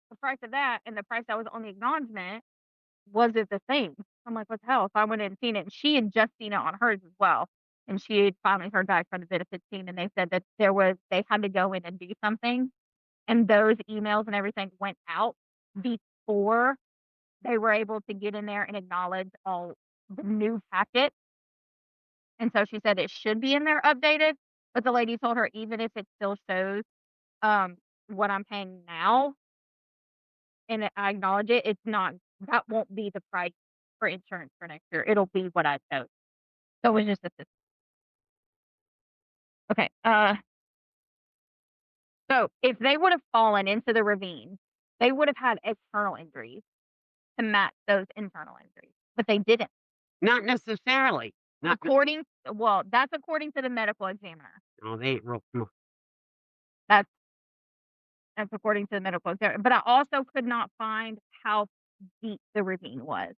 the price of that and the price that was on the acknowledgement, was it the same? I'm like, what the hell? So I went in and seen it, and she had just seen it on hers as well. And she had finally heard back from the benefits team, and they said that they had to go in and do something, and those emails and everything went out before they were able to get in there and acknowledge all the new packet. And so she said it should be in there updated, but the lady told her even if it still shows, um, what I'm paying now, and I acknowledge it, it's not that won't be the price for insurance for next year. It'll be what I chose. So it was just a system. Okay. So if they would have fallen into the ravine, they would have had external injuries to match those internal injuries, but they didn't. Not necessarily. Not That's according to the medical examiner. no, they ain't real smart. That's that's according to the medical examiner. But I also could not find how deep the ravine was.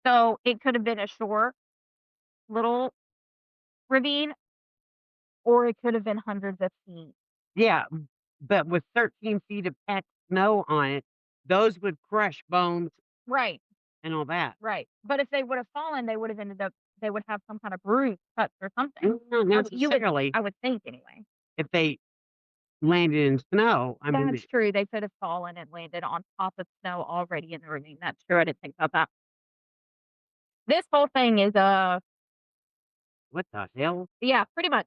So it could have been a short little ravine, or it could have been hundreds of feet. Yeah, but with 13 feet of packed snow on it, those would crush bones Right, and all that. right. But if they would have fallen, they would have some kind of bruise, cuts, or something. Not necessarily I would think anyway. if they landed in snow. I mean, That's true. They could have fallen and landed on top of snow already in the ravine. That's true. I didn't think about that. This whole thing is what the hell? yeah, pretty much.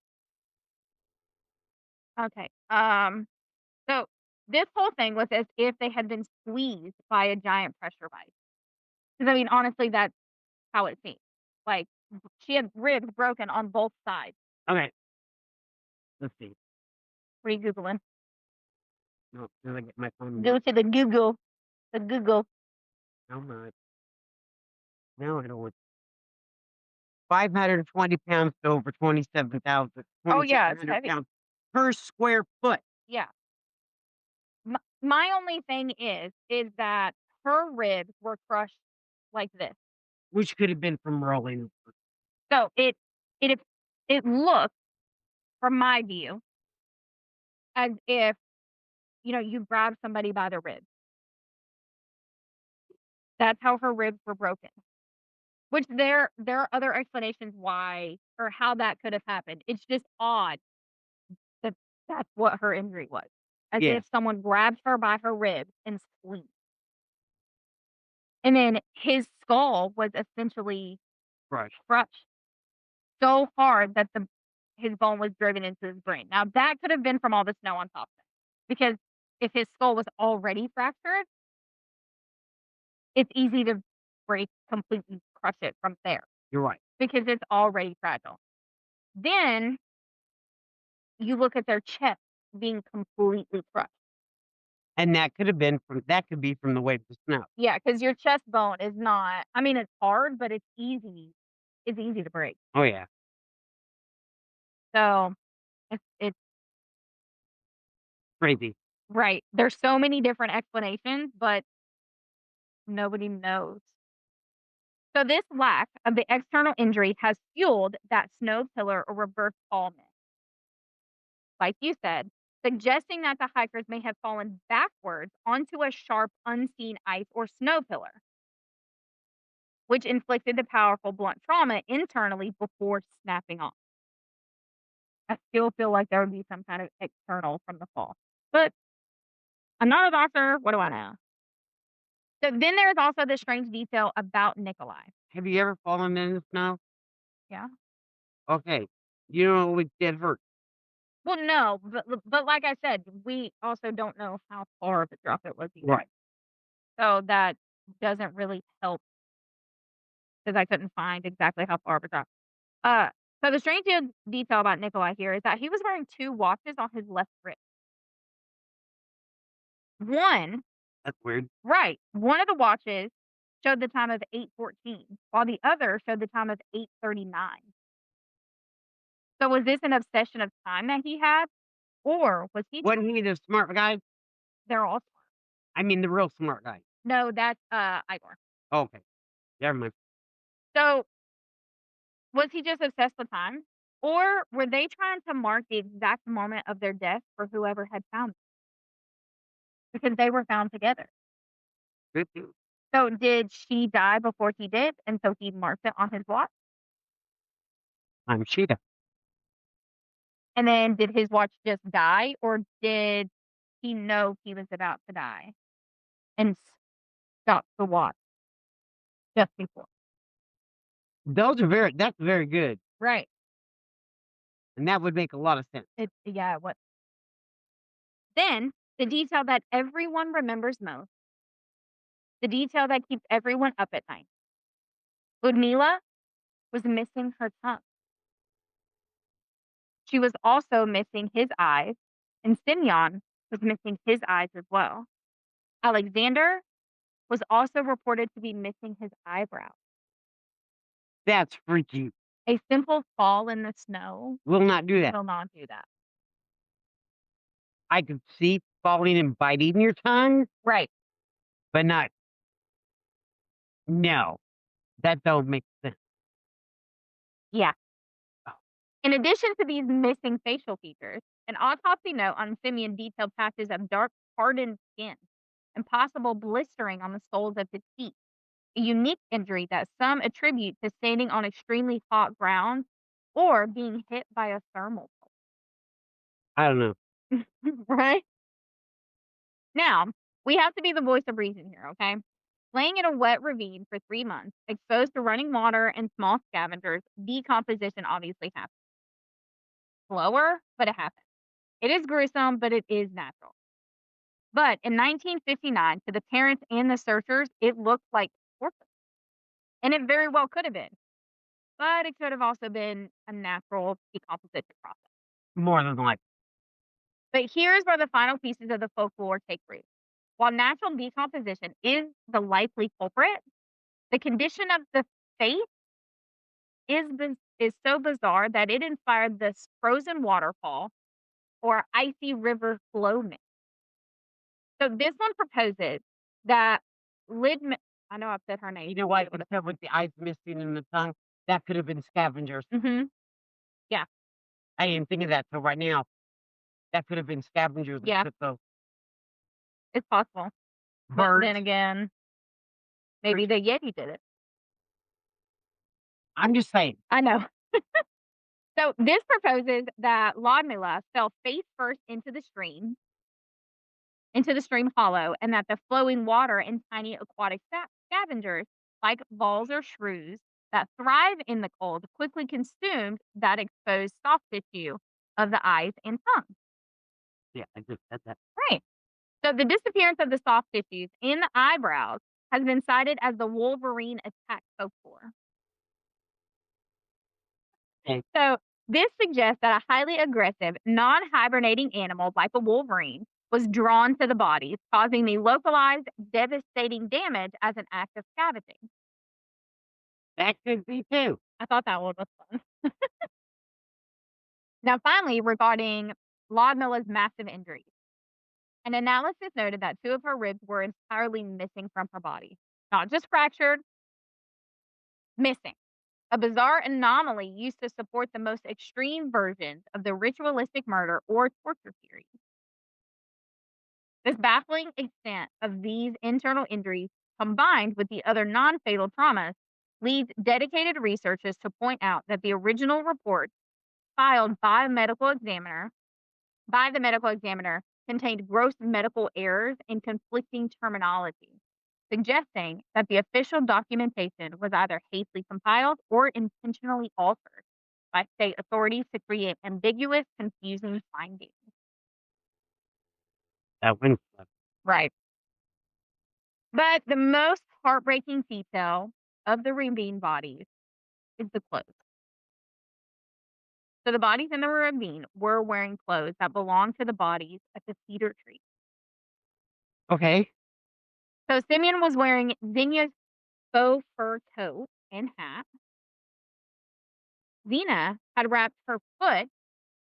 Okay. So this whole thing was as if they had been squeezed by a giant pressure vice. Because I mean, honestly, that's how it seemed. Like she had ribs broken on both sides. Okay, let's see. What are you googling? No, did I get my phone? Go to the Google. The Google. How much? No, I don't want 520 pounds to over 27,000, Oh yeah, it's 2,700 heavy. pounds per square foot, Yeah. My only thing is that her ribs were crushed like this. which could have been from rolling. So it it looked, from my view, as if you grab somebody by the ribs. That's how her ribs were broken. Which there are other explanations why or how that could have happened. It's just odd that that's what her injury was, as Yeah, if someone grabbed her by her ribs and squeezed. And then his skull was essentially crushed. crushed so hard that the his bone was driven into his brain. Now that could have been from all the snow on top of it, because if his skull was already fractured, it's easy to completely crush it from there You're right. because it's already fragile. Then you look at their chest being completely crushed. And that could be from the weight of the snow. Yeah, because your chest bone is not, I mean, it's hard, but it's easy to break. Oh, yeah. So, it's Crazy. right. There's so many different explanations, but nobody knows. So this lack of the external injury has fueled that snow pillar or reverse fall myth, like you said, suggesting that the hikers may have fallen backwards onto a sharp, unseen ice or snow pillar, which inflicted the powerful blunt trauma internally before snapping off. I still feel like there would be some kind of external from the fall, but I'm not a doctor. What do I know? So then there's also the strange detail about Nikolai. Have you ever fallen in the snow? Yeah. Okay. You know, it did hurt. Well, no, but like I said, we also don't know how far of a drop it was either. Right. So that doesn't really help because I couldn't find exactly how far of a drop. Uh, so the strange detail about Nikolai here is that he was wearing two watches on his left wrist. One, That's weird. right, one of the watches showed the time of 8:14, while the other showed the time of 8:39. So was this an obsession of time that he had, or was he? Wasn't he the smart guy? They're all I mean, the real smart guy. no, that's Igor. Okay. Never mind. So was he just obsessed with time, or were they trying to mark the exact moment of their death for whoever had found them? Because they were found together. Good dude. So did she die before he did, and so he marked it on his watch? I'm Sheeta. And then did his watch just die, or did he know he was about to die and stop the watch just before? That's very good. Right. And that would make a lot of sense. Yeah, what then the detail that everyone remembers most, the detail that keeps everyone up at night. Ludmila was missing her tongue. She was also missing his eyes, and Semyon was missing his eyes as well. Alexander was also reported to be missing his eyebrows. That's freaky. A simple fall in the snow Will not do that. will not do that. I could see falling and biting your tongue, Right. but not no. That don't make sense. Yeah. Oh, In addition to these missing facial features, an autopsy note on Simeon detailed patches of dark, hardened skin and possible blistering on the soles of his feet, a unique injury that some attribute to standing on extremely hot ground or being hit by a thermal I don't know. pulse. Right? Now, we have to be the voice of reason here, okay? Laying in a wet ravine for 3 months, exposed to running water and small scavengers, decomposition obviously happens. Slower, but it happens. It is gruesome, but it is natural. But in 1959, to the parents and the searchers, it looked like torture. And it very well could have been. But it could have also been a natural decomposition process. More than like But here's where the final pieces of the folklore take root. While natural decomposition is the likely culprit, the condition of the face is so bizarre that it inspired this frozen waterfall or icy river flow myth. So this one proposes that lid. I know I've said her name. you know what? Except with the eyes missing and the tongue, that could have been scavengers. Mm-hmm. Yeah. I didn't think of that till right now. That could have been scavengers that Yeah, took those it's possible. But birds. then again, Maybe the Yeti did it. I'm just saying. I know. So this proposes that Laudmila fell face first into the stream hollow, and that the flowing water and tiny aquatic scavengers, like voles or shrews that thrive in the cold, quickly consumed that exposed soft tissue of the eyes and tongue. Yeah, I just said that. Right. So the disappearance of the soft tissues in the eyebrows has been cited as the Wolverine attack folklore. Okay. So this suggests that a highly aggressive, non-hibernating animal like a wolverine was drawn to the bodies, causing the localized, devastating damage as an act of scavenging. That could be too. I thought that one was fun. Now, finally, regarding Laudmilla's massive injuries, an analysis noted that two of her ribs were entirely missing from her body, not just fractured, missing. A bizarre anomaly used to support the most extreme versions of the ritualistic murder or torture theory. This baffling extent of these internal injuries, combined with the other non fatal traumas, leads dedicated researchers to point out that the original report filed by the medical examiner contained gross medical errors and conflicting terminology, suggesting that the official documentation was either hastily compiled or intentionally altered by state authorities to create ambiguous, confusing findings. That wins. Right. But the most heartbreaking detail of the ravine bodies is the clothes. So the bodies in the ravine were wearing clothes that belonged to the bodies at the cedar tree. Okay. So Simeon was wearing Zinya's faux fur coat and hat. Zena had wrapped her foot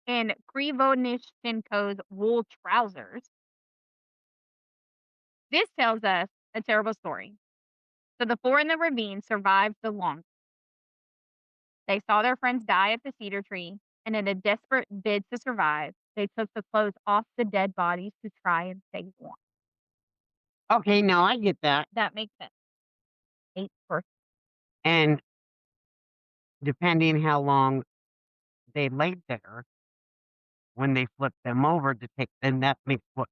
in Krivonishenko's wool trousers. This tells us a terrible story. So the four in the ravine survived the longest. They saw their friends die at the cedar tree, and in a desperate bid to survive, they took the clothes off the dead bodies to try and stay warm. Okay, now I get that. That makes sense. 8 And depending how long they laid there, when they flipped them over to take, then that makes what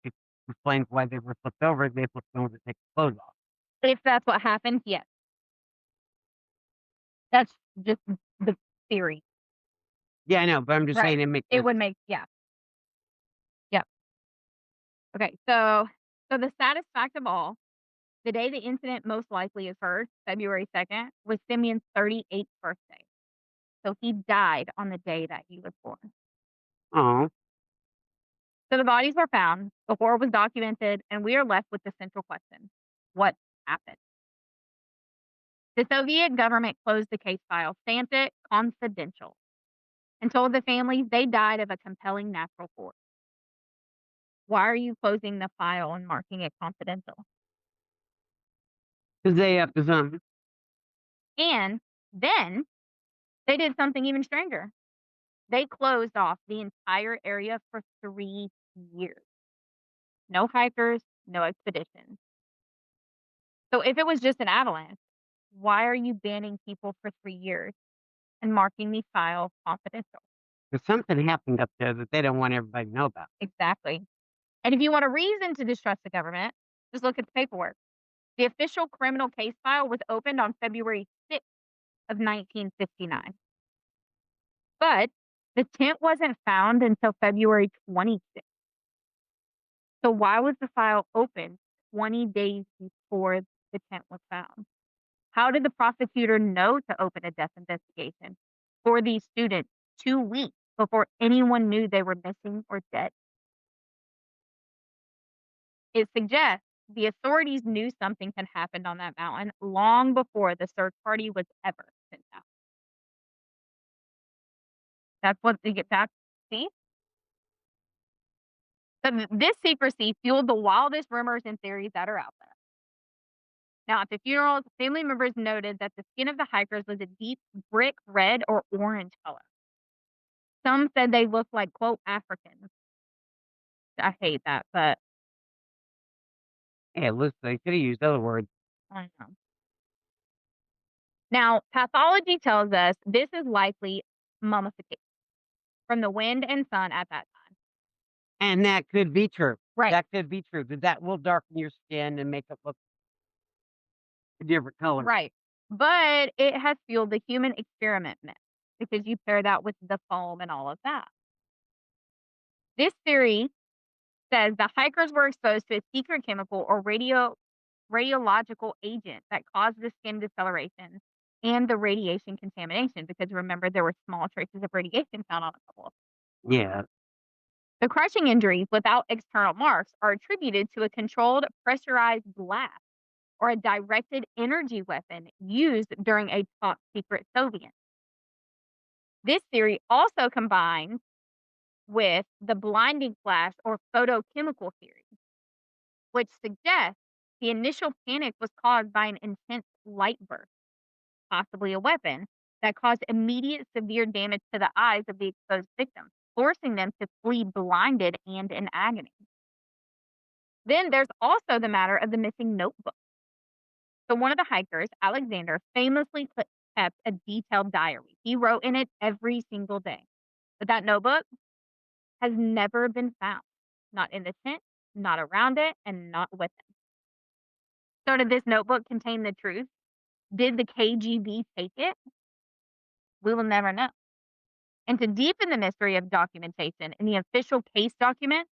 explains why they were flipped over. They flipped them over to take the clothes off. If that's what happens, yes. That's just the theory. Yeah, I know, but I'm just Right. saying it makes It sense. would make, yeah. Yep. Okay. So the saddest fact of all, the day the incident most likely occurred, February 2nd, was Simeon's 38th birthday. So he died on the day that he was born. Oh, So the bodies were found, the horror was documented, and we are left with the central question: what happened? The Soviet government closed the case file, stamped it confidential, and told the families they died of a compelling natural cause. Why are you closing the file and marking it confidential? because they have to some. And then they did something even stranger. They closed off the entire area for 3 years. No hikers, no expeditions. So if it was just an avalanche, why are you banning people for 3 years and marking the file confidential? Because something happened up there that they don't want everybody to know about. Exactly. And if you want a reason to distrust the government, just look at the paperwork. The official criminal case file was opened on February 6th of 1959. But the tent wasn't found until February 26th. So why was the file opened 20 days before the tent was found? How did the prosecutor know to open a death investigation for these students 2 weeks before anyone knew they were missing or dead? It suggests the authorities knew something had happened on that mountain long before the search party was ever sent out. That's what they get back. See? So this secrecy fueled the wildest rumors and theories that are out there. Now, at the funerals, family members noted that the skin of the hikers was a deep brick red or orange color. Some said they looked like, quote, Africans. I hate that, but Yeah, listen, they could have used other words. I don't know. Now, pathology tells us this is likely mummification from the wind and sun at that time. And that could be true. Right. That could be true, that will darken your skin and make it look a different color. Right. But it has fueled the human experiment myth because you pair that with the foam and all of that. This theory says the hikers were exposed to a secret chemical or radiological agent that caused the skin discoloration and the radiation contamination because remember there were small traces of radiation found on a couple of Yeah. the crushing injuries without external marks are attributed to a controlled pressurized blast or a directed energy weapon used during a top secret Soviet. This theory also combines with the blinding flash or photochemical theory, which suggests the initial panic was caused by an intense light burst, possibly a weapon, that caused immediate severe damage to the eyes of the exposed victims, forcing them to flee blinded and in agony. Then there's also the matter of the missing notebook. So one of the hikers, Alexander, famously kept a detailed diary. He wrote in it every single day. But that notebook has never been found. Not in the tent, not around it, and not with him. So did this notebook contain the truth? Did the KGB take it? We will never know. And to deepen the mystery of documentation, in the official case document,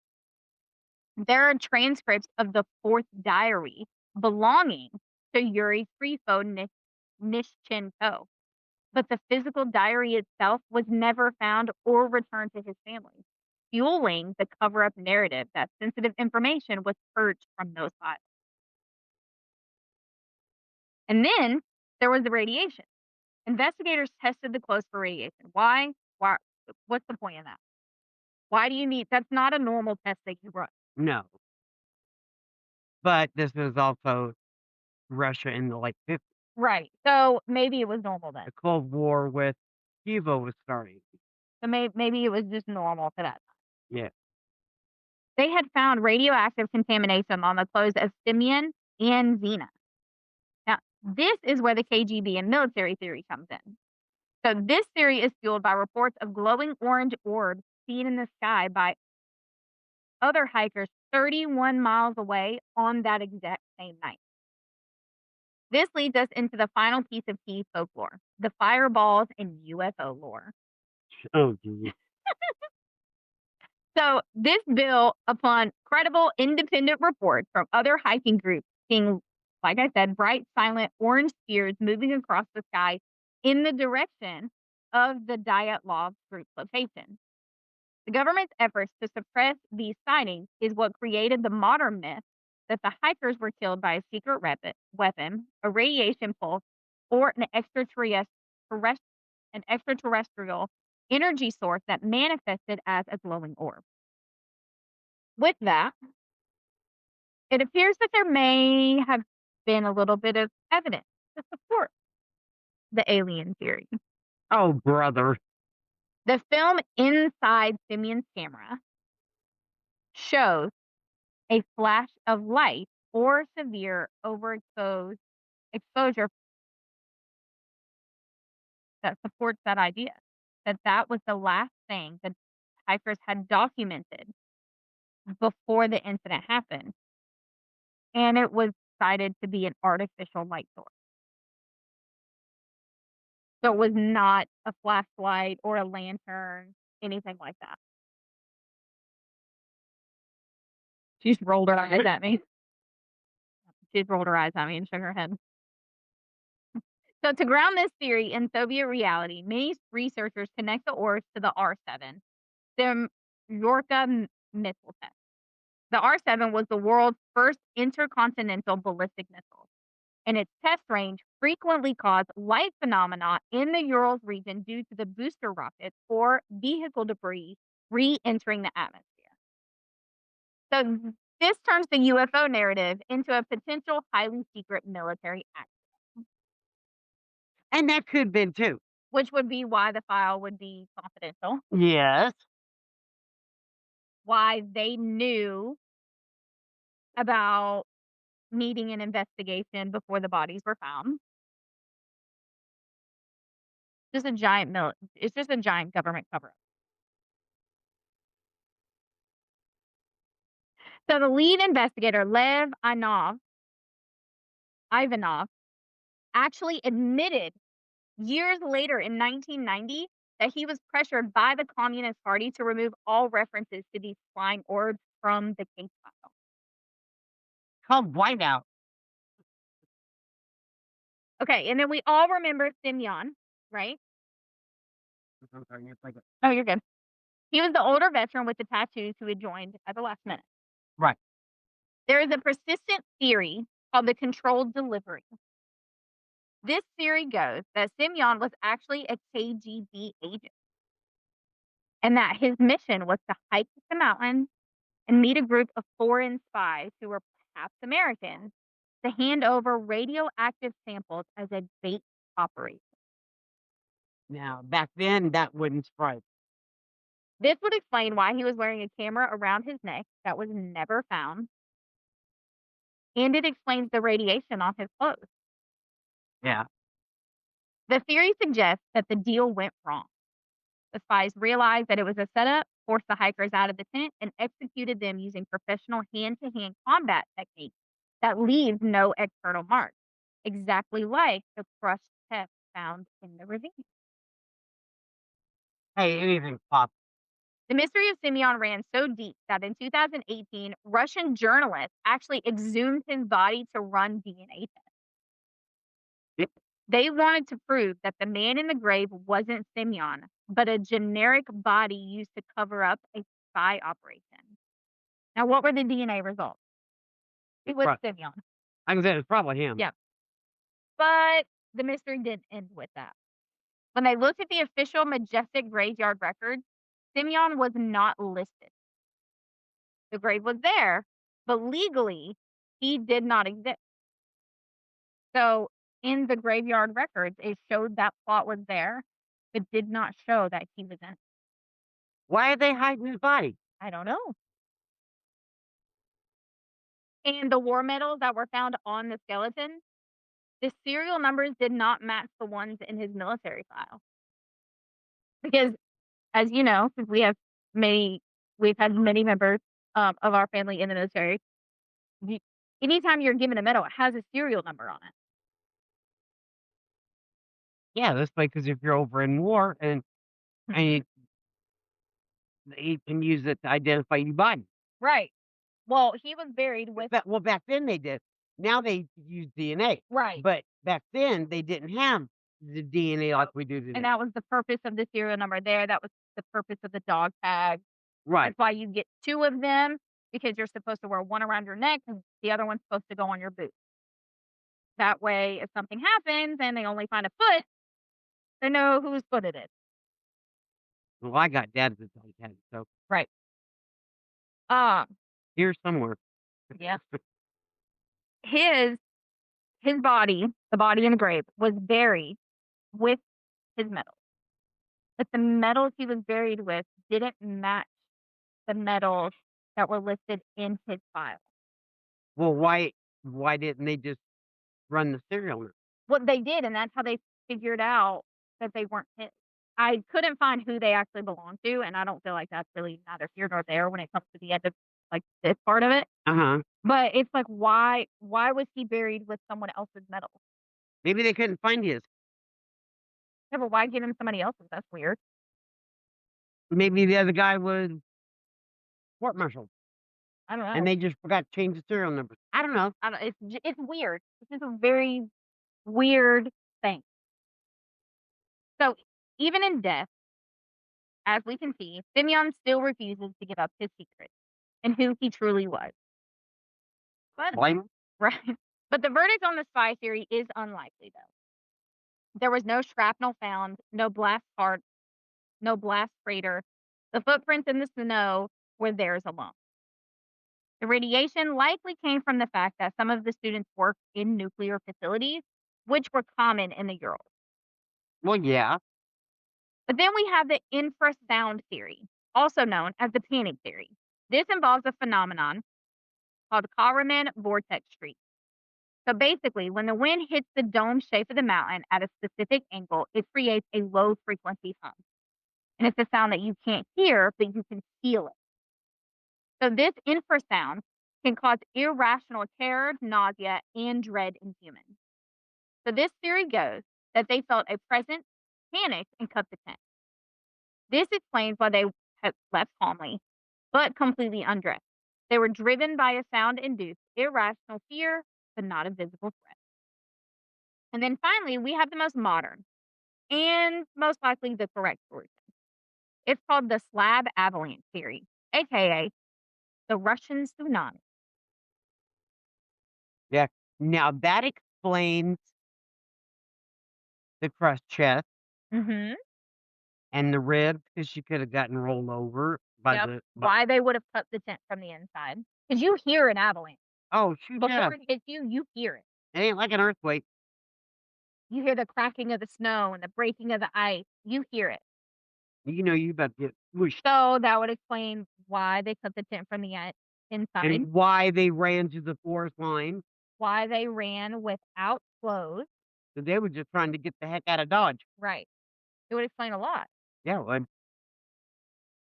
there are transcripts of the fourth diary belonging to Yuri Nishchenko. But the physical diary itself was never found or returned to his family, fueling the cover up narrative that sensitive information was purged from those files. And then there was the radiation. Investigators tested the clothes for radiation. Why? Why? What's the point of that? Why do you need that's not a normal test that you run. No. But this is also Russia in the late 50s. Right. So maybe it was normal then. The Cold War with Cuba was starting. So maybe it was just normal to that. Yeah. They had found radioactive contamination on the clothes of Simeon and Zena. Now, this is where the KGB and military theory comes in. So this theory is fueled by reports of glowing orange orbs seen in the sky by other hikers 31 miles away on that exact same night. This leads us into the final piece of key folklore, the fireballs and UFO lore. Oh, geez. So this built upon credible independent reports from other hiking groups seeing, like I said, bright, silent orange spheres moving across the sky in the direction of the Dyatlov group's location. The government's efforts to suppress these sightings is what created the modern myth that the hikers were killed by a secret weapon, a radiation pulse, or an extraterrestrial energy source that manifested as a glowing orb. With that, it appears that there may have been a little bit of evidence to support the alien theory. Oh, brother. The film Inside Simeon's Camera shows a flash of light or severe overexposed exposure that supports that idea. That was the last thing that hikers had documented before the incident happened, and it was cited to be an artificial light source. So it was not a flashlight or a lantern, anything like that. She just rolled her eyes at me. She just rolled her eyes at me and shook her head. So to ground this theory in Soviet reality, many researchers connect the orbs to the R7, the Yorka missile test. The R7 was the world's first intercontinental ballistic missile, and its test range frequently caused light phenomena in the Urals region due to the booster rockets or vehicle debris re-entering the atmosphere. So this turns the UFO narrative into a potential highly secret military act, And that could have been too. which would be why the file would be confidential, Yes. why they knew about needing an investigation before the bodies were found. Just a giant it's just a giant government cover-up. So the lead investigator, Ivanov, actually admitted years later in 1990 that he was pressured by the Communist Party to remove all references to these flying orbs from the case file. Called whiteout. Okay, and then we all remember Semyon, right? I'm sorry, it's like Oh, you're good. He was the older veteran with the tattoos who had joined at the last minute. right. There is a persistent theory called the controlled delivery. This theory goes that Semyon was actually a KGB agent and that his mission was to hike the mountains and meet a group of foreign spies who were perhaps Americans to hand over radioactive samples as a bait operation. Now, back then, that wouldn't surprise. This would explain why he was wearing a camera around his neck that was never found, and it explains the radiation on his clothes. Yeah. The theory suggests that the deal went wrong. The spies realized that it was a setup, forced the hikers out of the tent, and executed them using professional hand-to-hand combat techniques that leave no external marks, exactly like the crushed test found in the ravine. Hey, anything's possible. The mystery of Simeon ran so deep that in 2018, Russian journalists actually exhumed his body to run DNA tests. Yep. They wanted to prove that the man in the grave wasn't Simeon, but a generic body used to cover up a spy operation. Now, what were the DNA results? It was Right. Simeon. I can say it's probably him. Yeah. But the mystery didn't end with that. When they looked at the official Majestic graveyard record, Simeon was not listed. The grave was there, but legally, he did not exist. So, in the graveyard records, it showed that plot was there, but did not show that he was in it. Why are they hiding his body? I don't know. And the war medals that were found on the skeleton, the serial numbers did not match the ones in his military file. Because, as you know, since we've had many members of our family in the military. You, anytime you're given a medal, it has a serial number on it. Yeah, this way, because if you're over in war and Mhm. they can use it to identify your body. Right. Well, he was buried with Well, back then they did. Now they use DNA. right. But back then they didn't have the DNA like we do And today. that was the purpose of the serial number there. That was the purpose of the dog tag. Right. That's why you get 2 of them, because you're supposed to wear one around your neck and the other one's supposed to go on your boot. That way, if something happens and they only find a foot, they know whose foot it is. Well, I got dad's dog tag, so Right. Um, here somewhere. yeah. His his body, the body in the grave, was buried with his medals. But the medals he was buried with didn't match the medals that were listed in his file. Well, why didn't they just run the serial number? Well, they did, and that's how they figured out that they weren't his. I couldn't find who they actually belonged to, and I don't feel like that's really neither here nor there when it comes to the end of, like, this part of it. Uh-huh. But it's like, why was he buried with someone else's medals? Maybe they couldn't find his. Yeah, but why give him somebody else's? That's weird. Maybe the other guy was court-martialed, I don't know. and they just forgot to change the serial numbers. I don't know. I don't it's weird. This is a very weird thing. So, even in death, as we can see, Simeon still refuses to give up his secret and who he truly was. But Blame 'em? right. But the verdict on the spy theory is unlikely, though. There was no shrapnel found, no blast part, no blast crater. The footprints in the snow were theirs alone. The radiation likely came from the fact that some of the students worked in nuclear facilities, which were common in the Urals. Well, yeah. But then we have the infrasound theory, also known as the panic theory. This involves a phenomenon called Karaman vortex streak. So basically, when the wind hits the dome shape of the mountain at a specific angle, it creates a low frequency hum. And it's a sound that you can't hear, but you can feel it. So this infrasound can cause irrational terror, nausea, and dread in humans. So this theory goes that they felt a presence, panicked, and cut the tent. This explains why they had left calmly, but completely undressed. They were driven by a sound-induced irrational fear, but not a visible threat. And then finally, we have the most modern and most likely the correct solution. It's called the slab avalanche theory, aka the Russian tsunami. Yeah. Now that explains the crushed chest Mhm. and the ribs because she could have gotten rolled over by Yep. the Why they would have cut the tent from the inside? Because you hear an avalanche. oh, shoot, yeah. Before it hits you, you hear it. It ain't like an earthquake. You hear the cracking of the snow and the breaking of the ice. You hear it. You know you about to get whooshed. So that would explain why they cut the tent from the inside, And why they ran to the forest line. why they ran without clothes. So they were just trying to get the heck out of Dodge. Right. It would explain a lot. Yeah, well,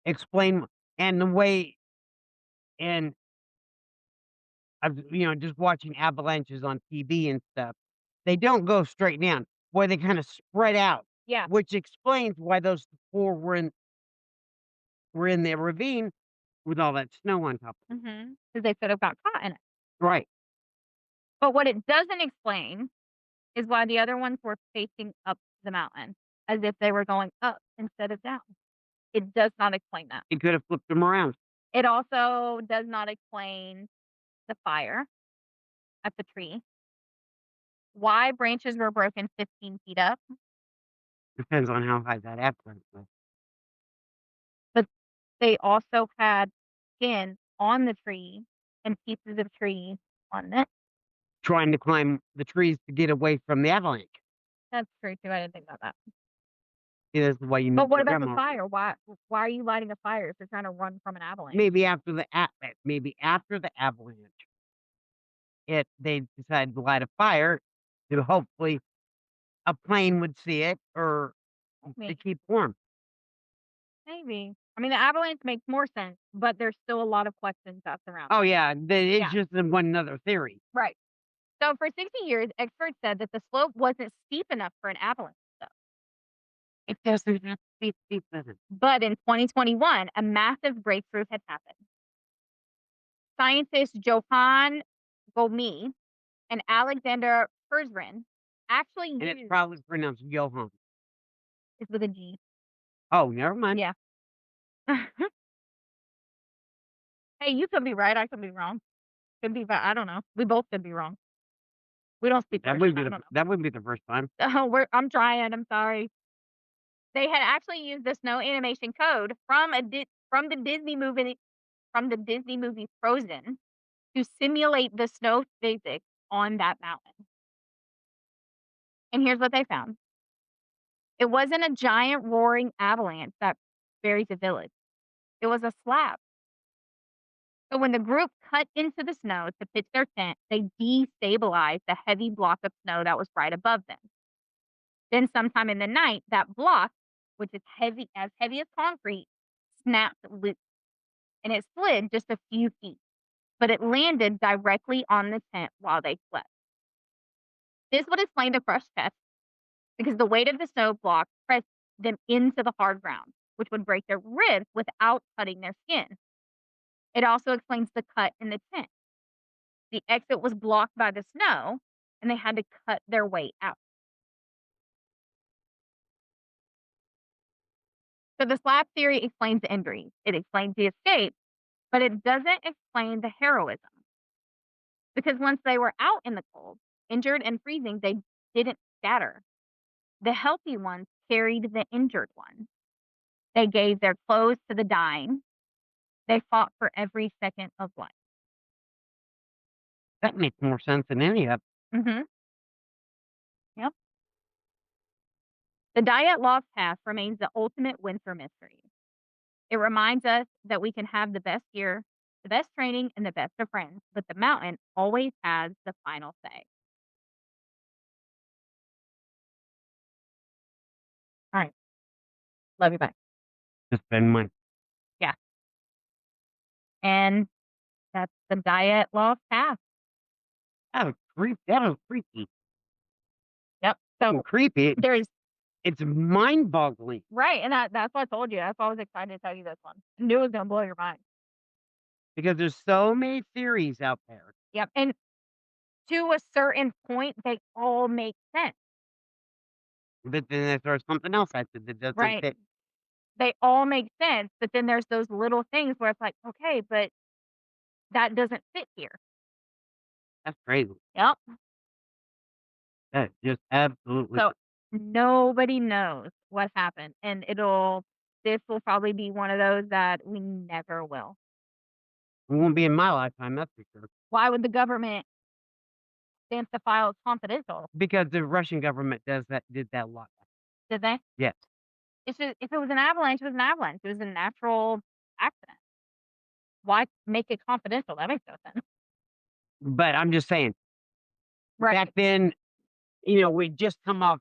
explain and the way and I've just watching avalanches on TV and stuff. They don't go straight down. Boy, they kinda spread out, Yeah. which explains why those 4 were in the ravine with all that snow on top of 'em. Because they could have got caught in it. Right. But what it doesn't explain is why the other ones were facing up the mountain as if they were going up instead of down. It does not explain that. It could have flipped them around. It also does not explain the fire at the tree, why branches were broken 15 feet up, Depends on how high that avalanche was. but they also had skin on the tree and pieces of tree on it. Trying to climb the trees to get away from the avalanche. That's true too. I didn't think about that. See, that's the way you But meet what your about the grandma. fire? Why are you lighting a fire if you're trying to run from an avalanche? Maybe after the avalanche, they decided to light a fire to hopefully a plane would see it or to Maybe. keep warm. Maybe. I mean, the avalanche makes more sense, but there's still a lot of questions that surround Oh, it. yeah, it's Yeah. just one another theory. Right. So for 60 years, experts said that the slope wasn't steep enough for an avalanche, though. It doesn't have to be steep, does it? But in 2021, a massive breakthrough had happened. Scientists Johann Golmi and Alexander Persrin actually And it's used probably pronounced Johann. is with a G. Oh, never mind. Yeah. Hey, you could be right. I could be wrong. Could be, but I don't know. We both could be wrong. We don't speak That Russian. wouldn't be I the don't know. that wouldn't be the first time. Oh, I'm trying. I'm sorry. They had actually used the snow animation code from the Disney movie Frozen to simulate the snow physics on that mountain. And here's what they found. It wasn't a giant roaring avalanche that buried the village. It was a slab. So when the group cut into the snow to pitch their tent, they destabilized the heavy block of snow that was right above them. Then sometime in the night, that block, which is heavy as concrete, snapped loose and it slid just a few feet, but it landed directly on the tent while they slept. This would explain the crushed chest because the weight of the snow block pressed them into the hard ground, which would break their ribs without cutting their skin. It also explains the cut in the tent. The exit was blocked by the snow, and they had to cut their way out. So the slab theory explains the injuries. It explains the escape, but it doesn't explain the heroism. Because once they were out in the cold, injured and freezing, they didn't scatter. The healthy ones carried the injured ones. They gave their clothes to the dying. They fought for every second of life. That makes more sense than any of Mhm. Yep. The Dyatlov Pass remains the ultimate winter mystery. It reminds us that we can have the best gear, the best training, and the best of friends, but the mountain always has the final say. Love you, bye. to spend money. Yeah, and that's the Dyatlov Pass. That was freaky. Yep. So Creepy. there's It's mind-boggling right, and that's what I told you. That's why I was excited to tell you this one. I knew it was gonna blow your mind. because there's so many theories out there. Yep, and to a certain point, they all make sense, But then there's something else I said that doesn't right? fit. They all make sense, but then there's those little things where it's like, "Okay, but that doesn't fit here." That's crazy. Yep. That's just absolutely So, nobody knows what happened, and this will probably be one of those that we never will. it won't be in my lifetime, that's for sure. Why would the government stamp the files confidential? Because the Russian government did that a lot. Did they? Yes. It's just if it was an avalanche, it was an avalanche. It was a natural accident. Why make it confidential? That makes no sense. But I'm just saying, Right. back then, we'd just come off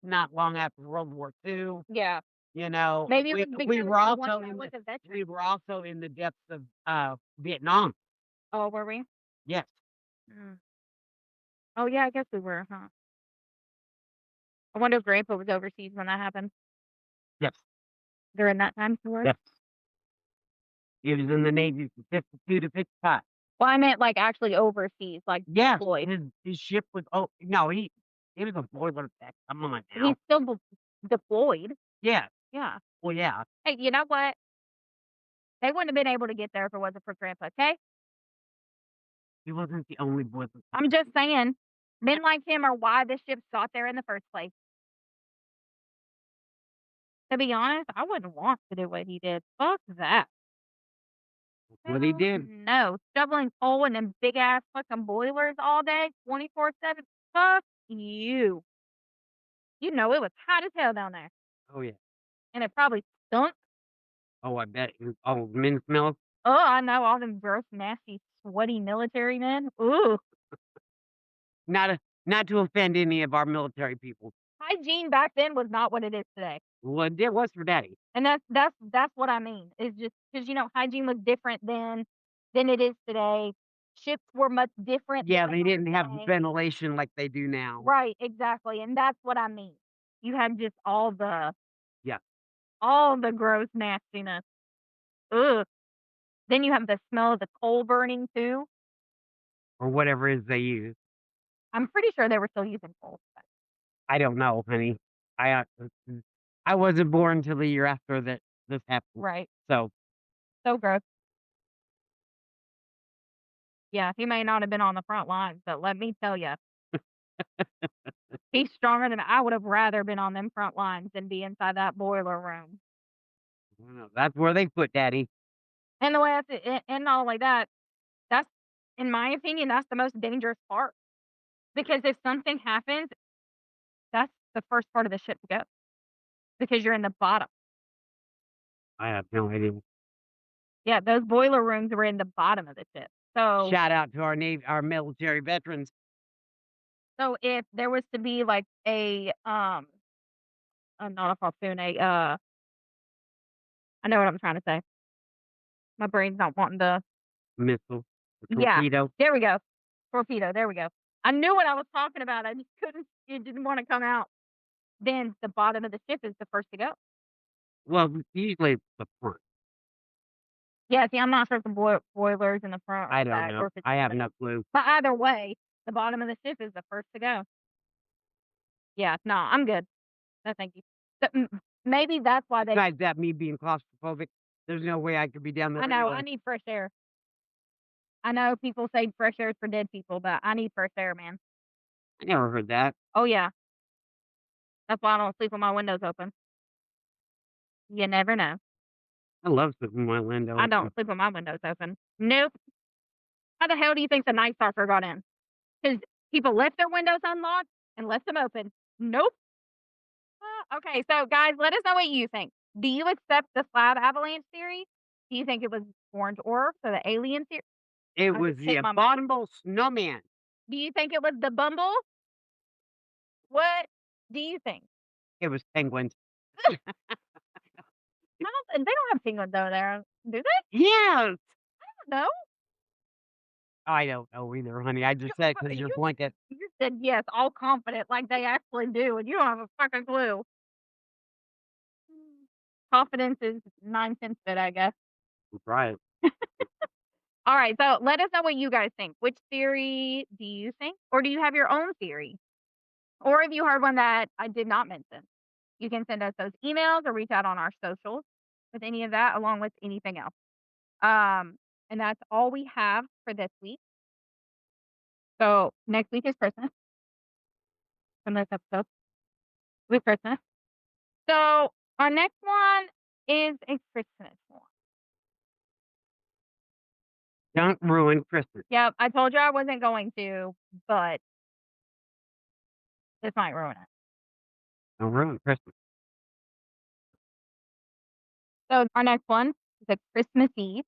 not long after World War II, Yeah. you know, Maybe it we was we because were the one also guy in was the a veteran. we were also in the depths of, Vietnam. Oh, were we? Yes. Mm. Oh, yeah, I guess we were, huh? I wonder if Grandpa was overseas when that happened Yes. during that time period. Yes. He was in the Navy from '52 to '55. Well, I meant, like, actually overseas, like, Yes, deployed. his ship was no, he was a boiler tech, come on He's now. still deployed. Yeah, Yeah. well, yeah, Hey, you know what? They wouldn't have been able to get there if it wasn't for Grandpa, okay? he wasn't the only boiler tech. I'm just saying, men like him are why the ship got there in the first place. To be honest, I wouldn't want to do what he did. Fuck that. What he Hell did. no. Shoveling coal in them big ass fucking boilers all day, 24/7. Fuck you. You know it was hot as hell down there. Oh, yeah. And it probably stunk. Oh, I bet men smell. Oh, I know all them gross, nasty, sweaty military men. Ooh. Not to offend any of our military people. Hygiene back then was not what it is today. Well, it was for daddy. And that's what I mean. It's just because hygiene was different then than it is today. Ships were much different than Yeah, they they are didn't have today. ventilation like they do now. Right, exactly, and that's what I mean. You had just Yeah, all the gross nastiness. Ugh. Then you have the smell of the coal burning too. or whatever it is they use. I'm pretty sure they were still using coal. I don't know, honey. I wasn't born till the year after that this happened, Right. so So gross. Yeah, he may not have been on the front lines, but let me tell you, he's stronger than I would have rather been on them front lines than be inside that boiler room. I don't know, that's where they put daddy. And the way I see and not only that, that's in my opinion, that's the most dangerous part. Because if something happens, that's the first part of the ship to go because you're in the bottom. I have no idea. Yeah, those boiler rooms were in the bottom of the ship. Shout out to our military veterans. So if there was to be like not a harpoon, I know what I'm trying to say. My brain's not wanting to Missile, yeah, torpedo. there we go. Torpedo, there we go. I knew what I was talking about. I just couldn't it didn't wanna come out. Then the bottom of the ship is the first to go. Well, usually the front. Yeah, see, I'm not sure if the boiler's in the front or I the don't back know. or if it's I in have the no middle. clue. But either way, the bottom of the ship is the first to go. Yeah, no, I'm good. No, thank you. So, maybe that's why they Besides that, me being claustrophobic, there's no way I could be down there I know, I anyway. need fresh air. I know people say fresh air is for dead people, but I need fresh air, man. I never heard that. Oh, yeah. That's why I don't sleep with my windows open. You never know. I love sleeping my window I open. don't sleep with my windows open. Nope. How the hell do you think the Night Stalker got in? Because people left their windows unlocked and left them open. Nope. Okay, so guys, let us know what you think. Do you accept the slab avalanche theory? Do you think it was orange orb, so the alien theory? It I was just the hit my mic. abominable snowman. Do you think it was the Bumble? What do you think? It was penguins. I don't they don't have penguins over there, do they? Yes! No? I don't know either, honey. I just said because your You blanket. you said yes, all confident like they actually do, and you don't have a fucking clue. Confidence is 9 cents of it, I guess. Right. Alright, so let us know what you guys think. Which theory do you think? Or do you have your own theory? Or if you heard one that I did not mention, you can send us those emails or reach out on our socials with any of that, along with anything else. And that's all we have for this week. So next week is Christmas from this episode. With Christmas. So our next one is a Christmas one. Don't ruin Christmas. Yep, I told you I wasn't going to, but this might ruin it. Don't ruin Christmas. So our next one is a Christmas Eve,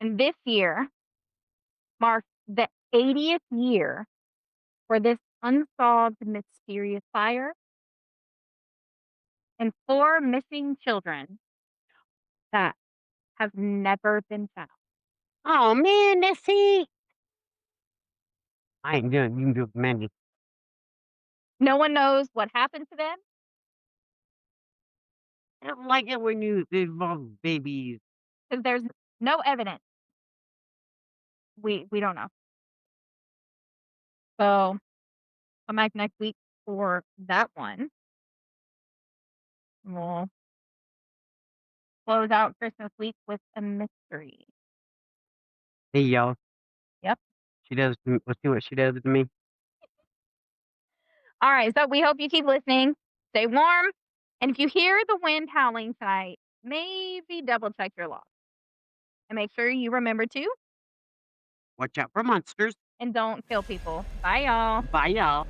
and this year marks the 80th year for this unsolved mysterious fire and 4 missing children that have never been found. Oh, man, let's see. I ain't doing it. You can do it, Mandy. No one knows what happened to them. I don't like it when you involve babies. Because there's no evidence. We don't know. So come back next week for that one. We'll close out Christmas week with a mystery. Hey, y'all. Yep. She does. Let's see what she does to me. All right. So we hope you keep listening. Stay warm. And if you hear the wind howling tonight, maybe double check your log. And make sure you remember to Watch out for monsters. and don't kill people. Bye, y'all. Bye, y'all.